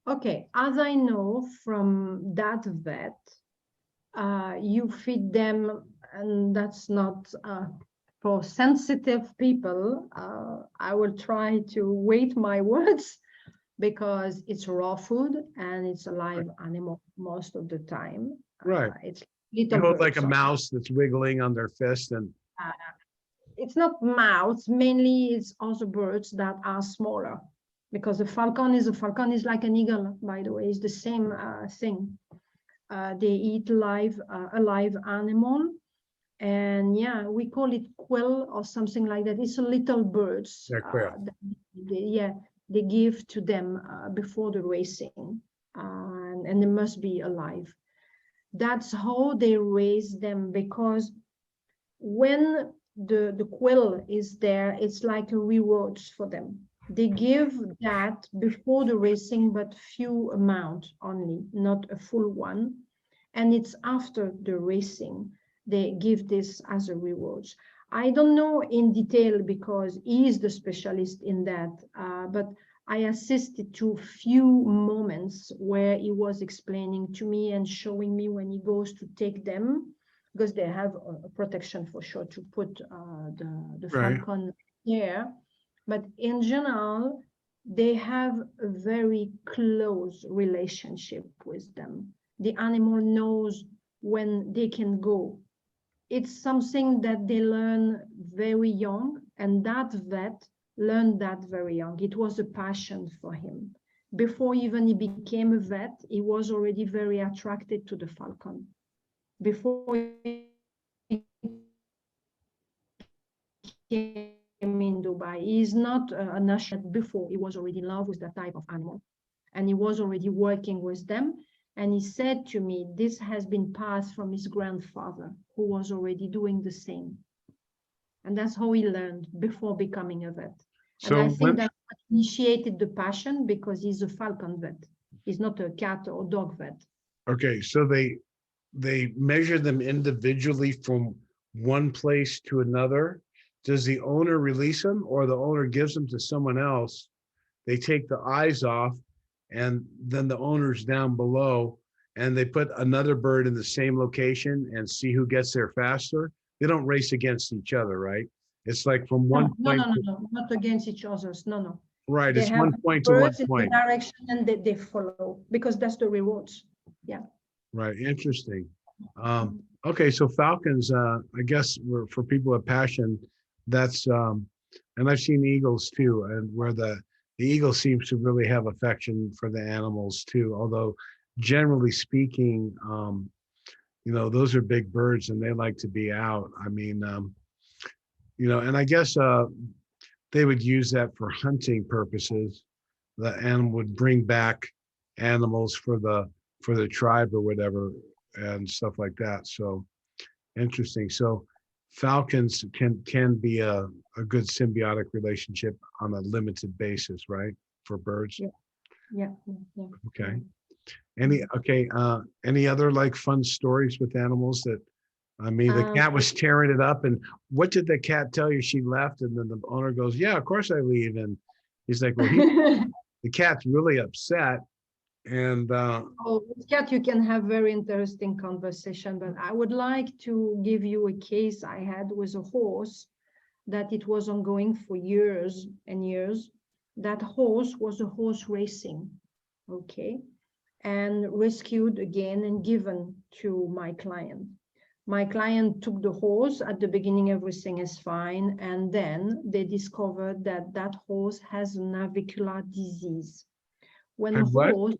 okay. As I know from that vet, you feed them, and that's not for sensitive people. I will try to weight my words because it's raw food and it's a live animal most of the time. Right. It's You little hold like birds. a mouse that's wiggling on their fist, and It's not mouse, mainly it's also birds that are smaller, because a falcon is like an eagle, by the way. It's the same thing. They eat a live animal, and yeah, we call it quail or something like that. It's a little birds. they're quail. They give to them before the racing, and they must be alive. That's how they raise them, because when the quill is there. It's like a rewards for them. They give that before the racing, but few amount only, not a full one. And it's after the racing, they give this as a rewards. I don't know in detail because he is the specialist in that, but I assisted to few moments where he was explaining to me and showing me when he goes to take them, because they have a protection for sure to put the Right. falcon there. But in general, they have a very close relationship with them. The animal knows when they can go. It's something that they learn very young, and that vet learned that very young. It was a passion for him. Before even he became a vet, he was already very attracted to the falcon. Before he came in Dubai, he is not a national. Before, he was already in love with that type of animal, and he was already working with them. And he said to me, this has been passed from his grandfather, who was already doing the same. And that's how he learned before becoming a vet. And I think that initiated the passion, because he's a falcon vet. He's not a cat or dog vet. Okay, so they measure them individually from one place to another. Does the owner release them, or the owner gives them to someone else? They take the eyes off, and then the owner's down below, and they put another bird in the same location and see who gets there faster. They don't race against each other, right? It's like from one point. No, not against each other. No. Right, They it's have one point to one birds in the point. direction, and they follow, because that's the rewards. Yeah. Right, interesting. Okay, so falcons, I guess for people with passion, that's and I've seen eagles too, and where the eagle seems to really have affection for the animals too, although generally speaking, those are big birds and they like to be out. I mean, and I guess they would use that for hunting purposes. The animal would bring back animals for the tribe or whatever and stuff like that. So interesting. So falcons can be a good symbiotic relationship on a limited basis, right? For birds. Yeah. Okay. Any other like fun stories with animals that, I mean, the cat was tearing it up, and what did the cat tell you? She left, and then the owner goes, "Yeah, of course I leave." And he's like, "Well, the cat's really upset." And with cat, you can have very interesting conversation, but I would like to give you a case I had with a horse that it was ongoing for years and years. That horse was a horse racing, okay, and rescued again and given to my client. My client took the horse. At the beginning, everything is fine, and then they discovered that that horse has navicular disease. When a horse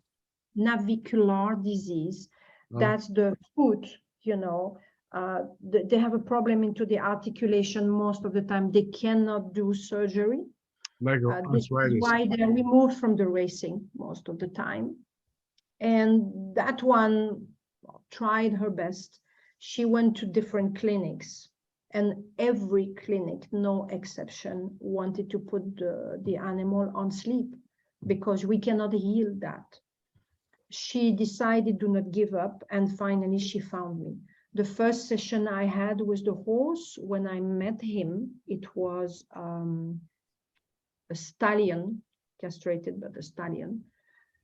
navicular disease, that's the foot, they have a problem into the articulation. Most of the time they cannot do surgery. This is why they're removed from the racing most of the time. And that one tried her best. She went to different clinics, and every clinic, no exception, wanted to put the animal on sleep, because we cannot heal that. She decided to not give up, and finally she found me. The first session I had with the horse, when I met him, it was a stallion, castrated, but a stallion.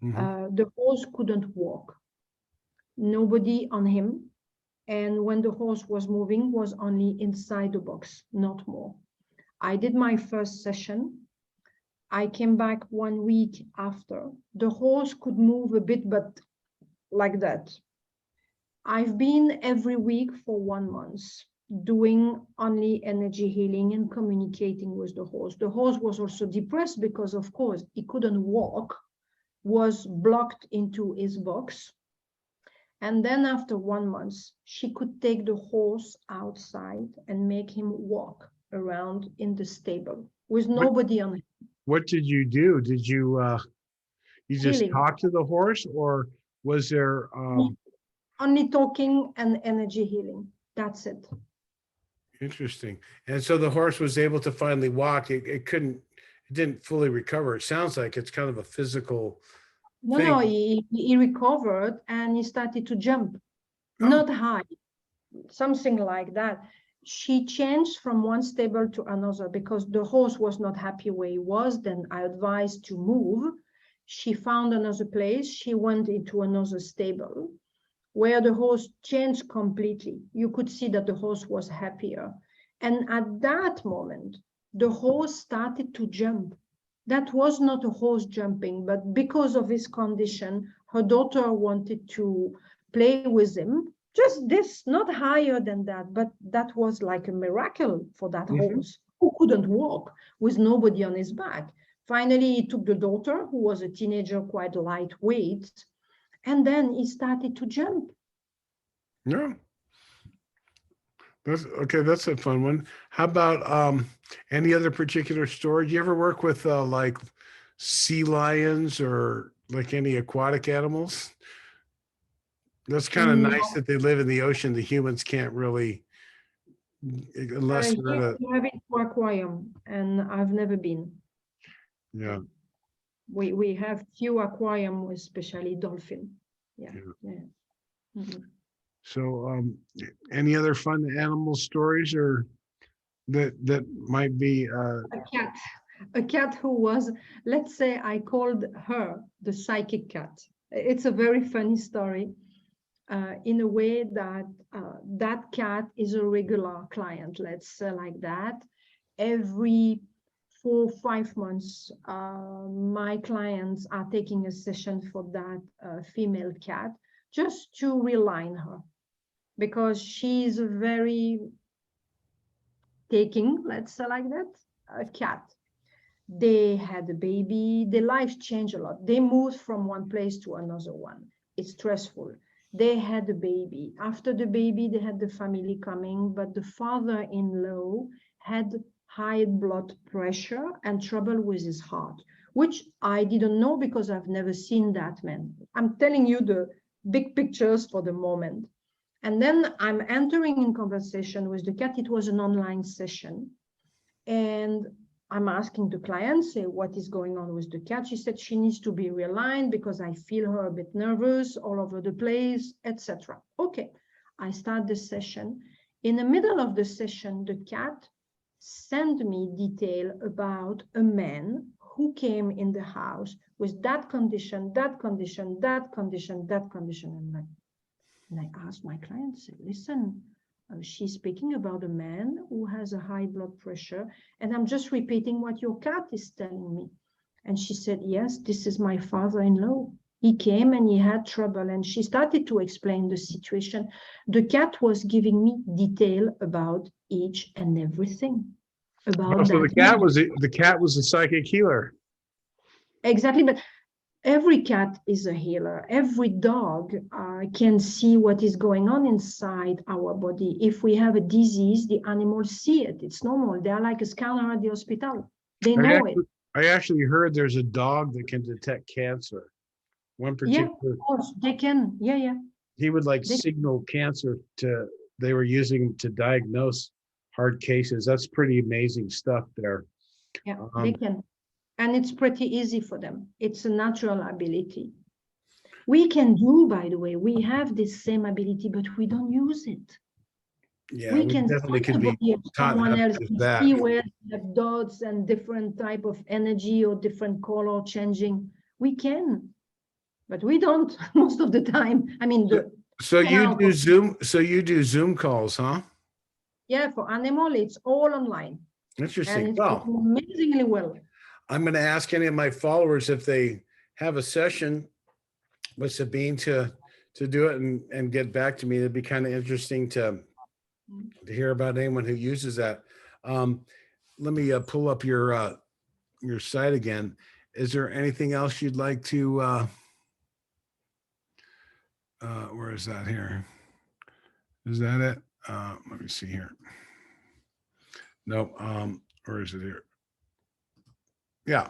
The horse couldn't walk, nobody on him, and when the horse was moving, was only inside the box, not more. I did my first session. I came back 1 week after. The horse could move a bit, but like that. I've been every week for 1 month doing only energy healing and communicating with the horse. The horse was also depressed because, of course, he couldn't walk, was blocked into his box. And then after 1 month, she could take the horse outside and make him walk around in the stable with nobody on him. What did you do? Did you just talk to the horse, or was there only talking and energy healing? That's it. Interesting. And so the horse was able to finally walk. It didn't fully recover. It sounds like it's kind of a physical No, thing. no, he recovered and he started to jump, Oh, not high, something like that. She changed from one stable to another because the horse was not happy where he was. Then I advised to move. She found another place. She went into another stable where the horse changed completely. You could see that the horse was happier. And at that moment, the horse started to jump. That was not a horse jumping, but because of his condition, her daughter wanted to play with him. Just this, not higher than that, but that was like a miracle for that horse who couldn't walk with nobody on his back. Finally, he took the daughter, who was a teenager, quite lightweight, and then he started to jump. no. That's okay. That's a fun one. How about any other particular story? Do you ever work with like sea lions or like any aquatic animals? That's kind of nice No, that they live in the ocean. The humans can't really, unless they're in here a, we have it for aquarium, and I've never been. yeah. We have few aquarium, especially dolphin. Yeah, Yeah. yeah. Mhm. So any other fun animal stories or that might be A cat who was, let's say, I called her the psychic cat. It's a very funny story. In a way that that cat is a regular client, let's say like that. Every 4 or 5 months, my clients are taking a session for that female cat just to realign her because she's a very taking, let's say like that, a cat. They had a baby, their life changed a lot. They moved from one place to another one. It's stressful. They had a baby. After the baby, they had the family coming, but the father-in-law had high blood pressure and trouble with his heart, which I didn't know because I've never seen that man. I'm telling you the big pictures for the moment. And then I'm entering in conversation with the cat. It was an online session. And I'm asking the client, say, what is going on with the cat? She said she needs to be realigned because I feel her a bit nervous, all over the place, etc. Okay, I start the session. In the middle of the session, the cat sent me detail about a man who came in the house with that condition, that condition, that condition, that condition. And I asked my client, say, listen, she's speaking about a man who has a high blood pressure, and I'm just repeating what your cat is telling me. And she said, yes, this is my father-in-law. He came and he had trouble, and she started to explain the situation. The cat was giving me detail about each and everything about so that man. the cat was a psychic healer. Exactly, but every cat is a healer. Every dog can see what is going on inside our body. If we have a disease, the animals see it. It's normal. They are like a scanner at the hospital. They know it. I actually heard there's a dog that can detect cancer. One Yeah, particular, of course, they can. Yeah, yeah. he would like They, signal cancer to, they were using to diagnose hard cases. That's pretty amazing stuff there. yeah, they can. And it's pretty easy for them. It's a natural ability. We can do, by the way, we have this same ability, but we don't use it. Yeah, We we can definitely see could the be body of taught how someone to else, use and that. see where they have dots and different type of energy or different color changing. We can, but we don't most of the time. I mean, the So you now, do Zoom, so you do Zoom calls, huh? yeah, for animal, it's all online, and Interesting. it's Well, working amazingly well. I'm going to ask any of my followers if they have a session with Sabine to do it and get back to me. It'd be kind of interesting to hear about anyone who uses that. Let me pull up your site again. Is there anything else you'd like to? Where is that here? Is that it? Let me see here. No. Where is it here? Yeah.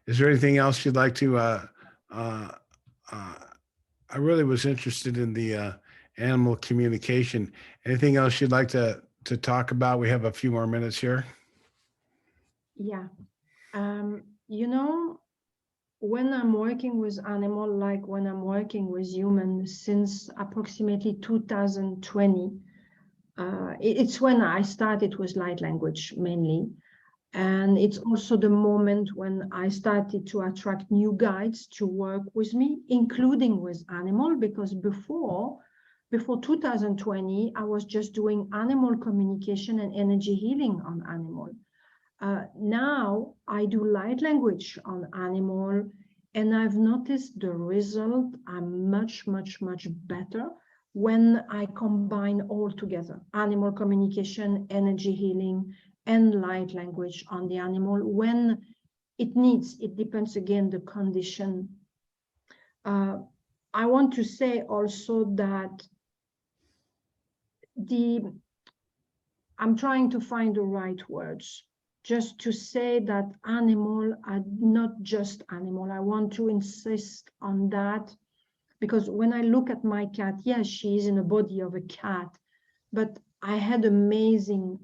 Is there anything else you'd like to? I really was interested in the animal communication. Anything else you'd like to to talk about? We have a few more minutes here. Yeah. You know, when I'm working with animal, like when I'm working with human, since approximately 2020, it's when I started with light language mainly. And it's also the moment when I started to attract new guides to work with me, including with animal, because before 2020, I was just doing animal communication and energy healing on animal. Now I do light language on animal, and I've noticed the result are much, much, much better when I combine all together, animal communication, energy healing, and light language on the animal when it needs. It depends again the condition. I want to say also that I'm trying to find the right words just to say that animal are not just animal. I want to insist on that, because when I look at my cat, yes, she is in the body of a cat, but I had amazing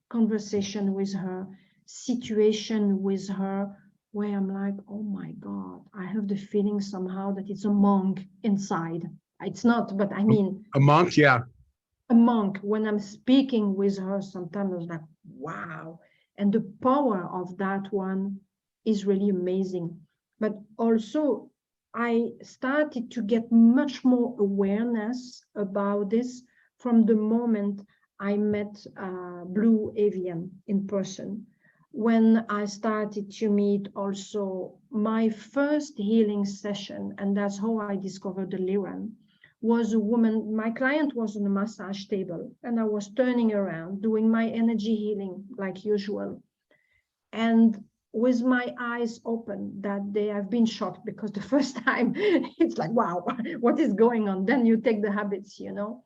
conversation with her, situation with her, where I'm like, oh my God, I have the feeling somehow that it's a monk inside. It's not, but I mean, A monk, yeah. a monk. When I'm speaking with her, sometimes I was like, wow. And the power of that one is really amazing. But also, I started to get much more awareness about this from the moment I met Blue Avian in person. When I started to meet also my first healing session, and that's how I discovered the Liran, was a woman. My client was on a massage table, and I was turning around, doing my energy healing like usual. And with my eyes open that day, I've been shocked, because the first time it's like, wow, what is going on? Then you take the habits, you know.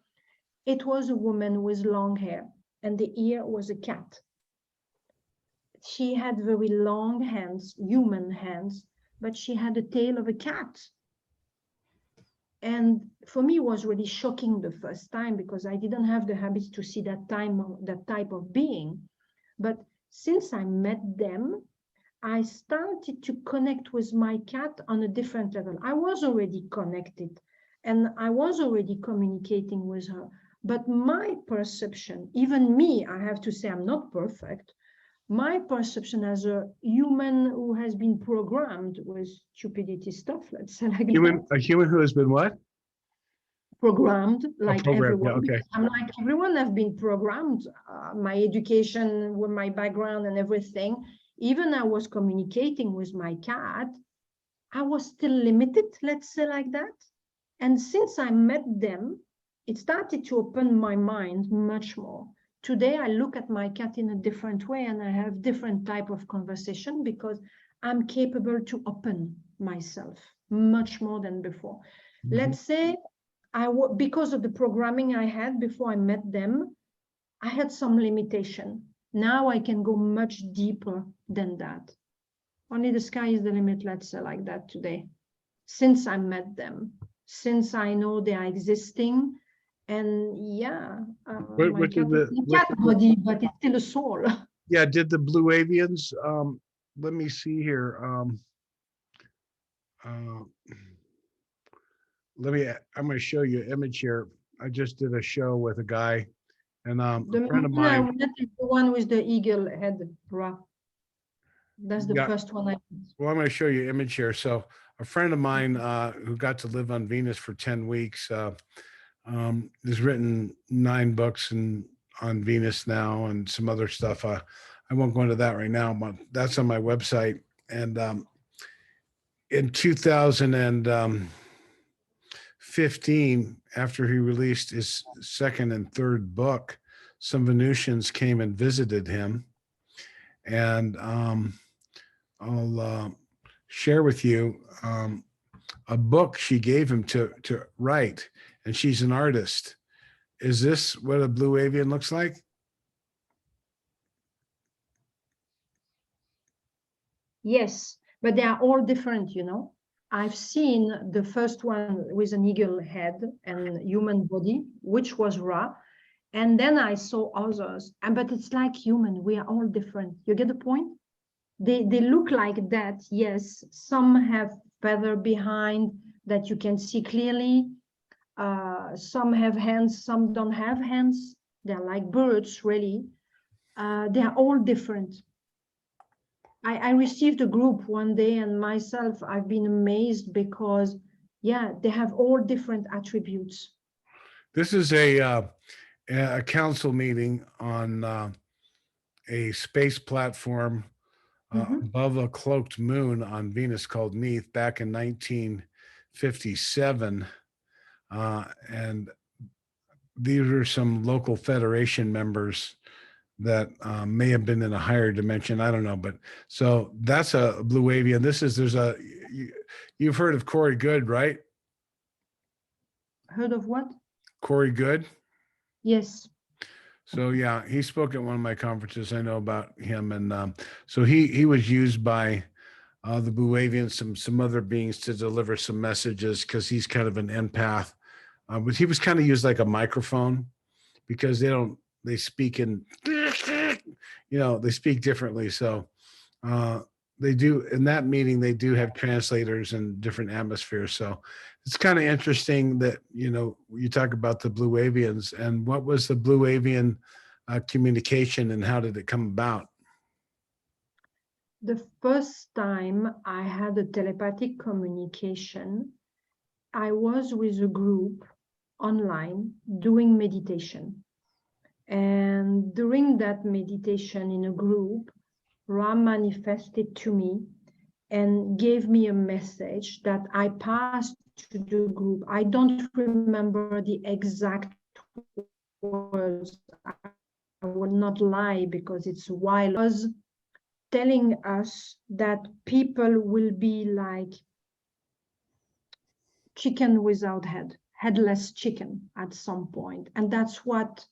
It was a woman with long hair, and the ear was a cat. She had very long hands, human hands, but she had the tail of a cat. And for me, it was really shocking the first time, because I didn't have the habits to see that type of being. But since I met them, I started to connect with my cat on a different level. I was already connected, and I was already communicating with her. But my perception, even me, I have to say, I'm not perfect. My perception as a human who has been programmed with stupidity stuff, let's say like that. A human who has been what? Programmed like Programmed. Yeah, everyone. okay. I'm like everyone. I've been programmed. My education, with my background and everything. Even I was communicating with my cat, I was still limited, let's say like that. And since I met them, it started to open my mind much more. Today, I look at my cat in a different way, and I have different type of conversation, because I'm capable to open myself much more than before. Let's say because of the programming I had before I met them, I had some limitation. Now I can go much deeper than that. Only the sky is the limit, let's say like that today. Since I met them, since I know they are existing, and yeah, my cat is a cat body, but it's still a soul. Yeah, did the Blue Avians, let me see here. I'm going to show you an image here. I just did a show with a guy, and a friend of I mine. met is the one with the eagle head, Ra. That's the first one I met. Well, I'm going to show you an image here. So a friend of mine who got to live on Venus for 10 weeks has written 9 books on Venus now, and some other stuff. I won't go into that right now, but that's on my website. And in 2015, after he released his second and third book, some Venusians came and visited him. And I'll share with you a book she gave him to write, and she's an artist. Is this what a blue avian looks like? Yes, but they are all different, you know. I've seen the first one with an eagle head and human body, which was Ra. And then I saw others, but it's like human, we are all different. You get the point? They look like that, yes. Some have feather behind that you can see clearly. Some have hands, some don't have hands. They're like birds, really. They are all different. I received a group one day, and myself, I've been amazed because, yeah, they have all different attributes. This is a council meeting on a space platform above a cloaked moon on Venus called Neath back in 1957. And these are some local Federation members that may have been in a higher dimension. I don't know. But so that's a blue avian. You've heard of Corey Good, right? Heard of what? Corey Good. Yes. So yeah, he spoke at one of my conferences. I know about him, and so he was used by the Blue Avian, some other beings to deliver some messages because he's kind of an empath. But he was kind of used like a microphone because they speak in they speak differently. So they do in that meeting they do have translators in different atmospheres. So it's kind of interesting that you talk about the blue avians and what was the blue avian communication and how did it come about? The first time I had a telepathic communication, I was with a group online doing meditation. And during that meditation in a group, Ra manifested to me and gave me a message that I passed to the group. I don't remember the exact words. I will not lie because it's a while. It was telling us that people will be like chicken without head, headless chicken at some point. And that's what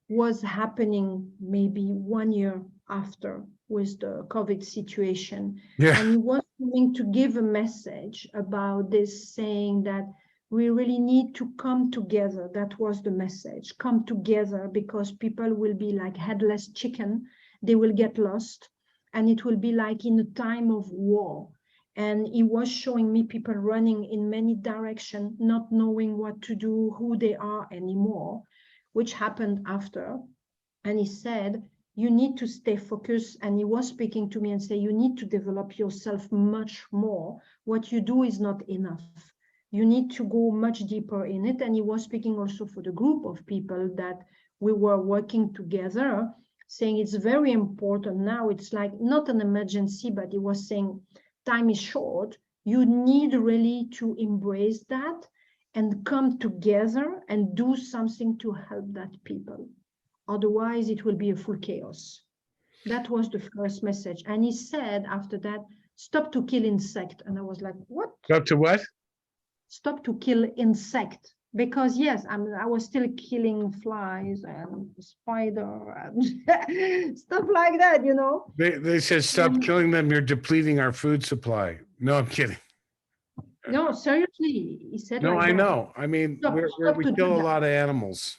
was happening maybe 1 year after with the COVID situation. Yeah. And he was going to give a message about this, saying that we really need to come together. That was the message, come together, because people will be like headless chicken. They will get lost. And it will be like in a time of war. And he was showing me people running in many directions, not knowing what to do, who they are anymore, which happened after. And he said, you need to stay focused. And he was speaking to me and say, you need to develop yourself much more. What you do is not enough. You need to go much deeper in it. And he was speaking also for the group of people that we were working together, saying it's very important now. It's like not an emergency, but he was saying time is short. You need really to embrace that and come together and do something to help that people. Otherwise, it will be a full chaos. That was the first message. And he said after that, stop to kill insect. And I was like, what? Stop to what? Stop to kill insect. Because yes, I was still killing flies and spider and stuff like that, They said stop killing them. You're depleting our food supply. No, I'm kidding. No, seriously, he said. No, like I that. know. I mean, we kill a lot of animals.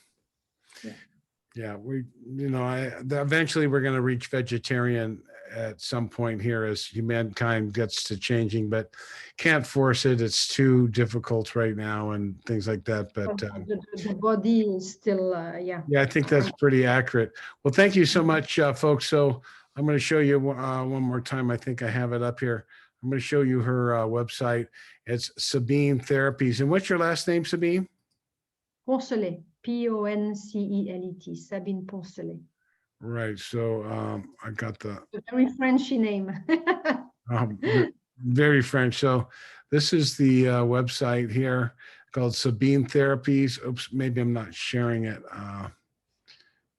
Yeah, eventually we're going to reach vegetarian at some point here as humankind gets to changing, but can't force it. It's too difficult right now and things like that. But the body is still, yeah. Yeah, I think that's pretty accurate. Well, thank you so much, folks. So I'm going to show you one more time. I think I have it up here. I'm going to show you her website. It's Sabine Therapies. And what's your last name, Sabine? Poncelet, Poncelet, Sabine Poncelet. Right. So I got a very Frenchy name. Very French. So this is the website here called Sabine Therapies. Oops, maybe I'm not sharing it.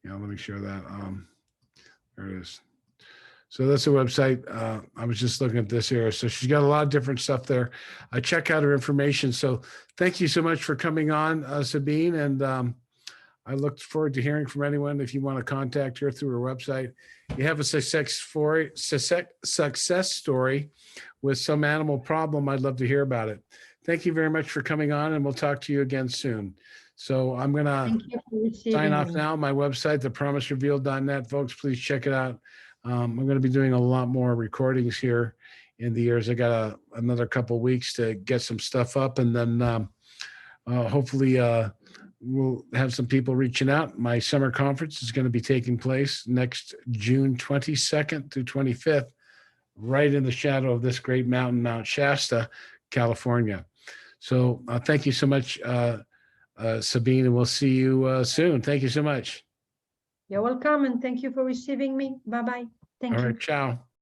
Let me share that. There it is. So that's a website. I was just looking at this here. So she's got a lot of different stuff there. I check out her information. So thank you so much for coming on, Sabine. And I look forward to hearing from anyone if you want to contact her through her website. You have a success story with some animal problem, I'd love to hear about it. Thank you very much for coming on, and we'll talk to you again soon. So I'm going to Thank you for sign receiving off me. now. My website, thepromiserevealed.net, folks, please check it out. I'm going to be doing a lot more recordings here in the years. I got another couple weeks to get some stuff up, and then hopefully we'll have some people reaching out. My summer conference is going to be taking place next June 22nd through 25th, right in the shadow of this great mountain, Mount Shasta, California. So thank you so much, Sabine, and we'll see you soon. Thank you so much. You're welcome, and thank you for receiving me. Bye-bye. Thank All you. right, ciao.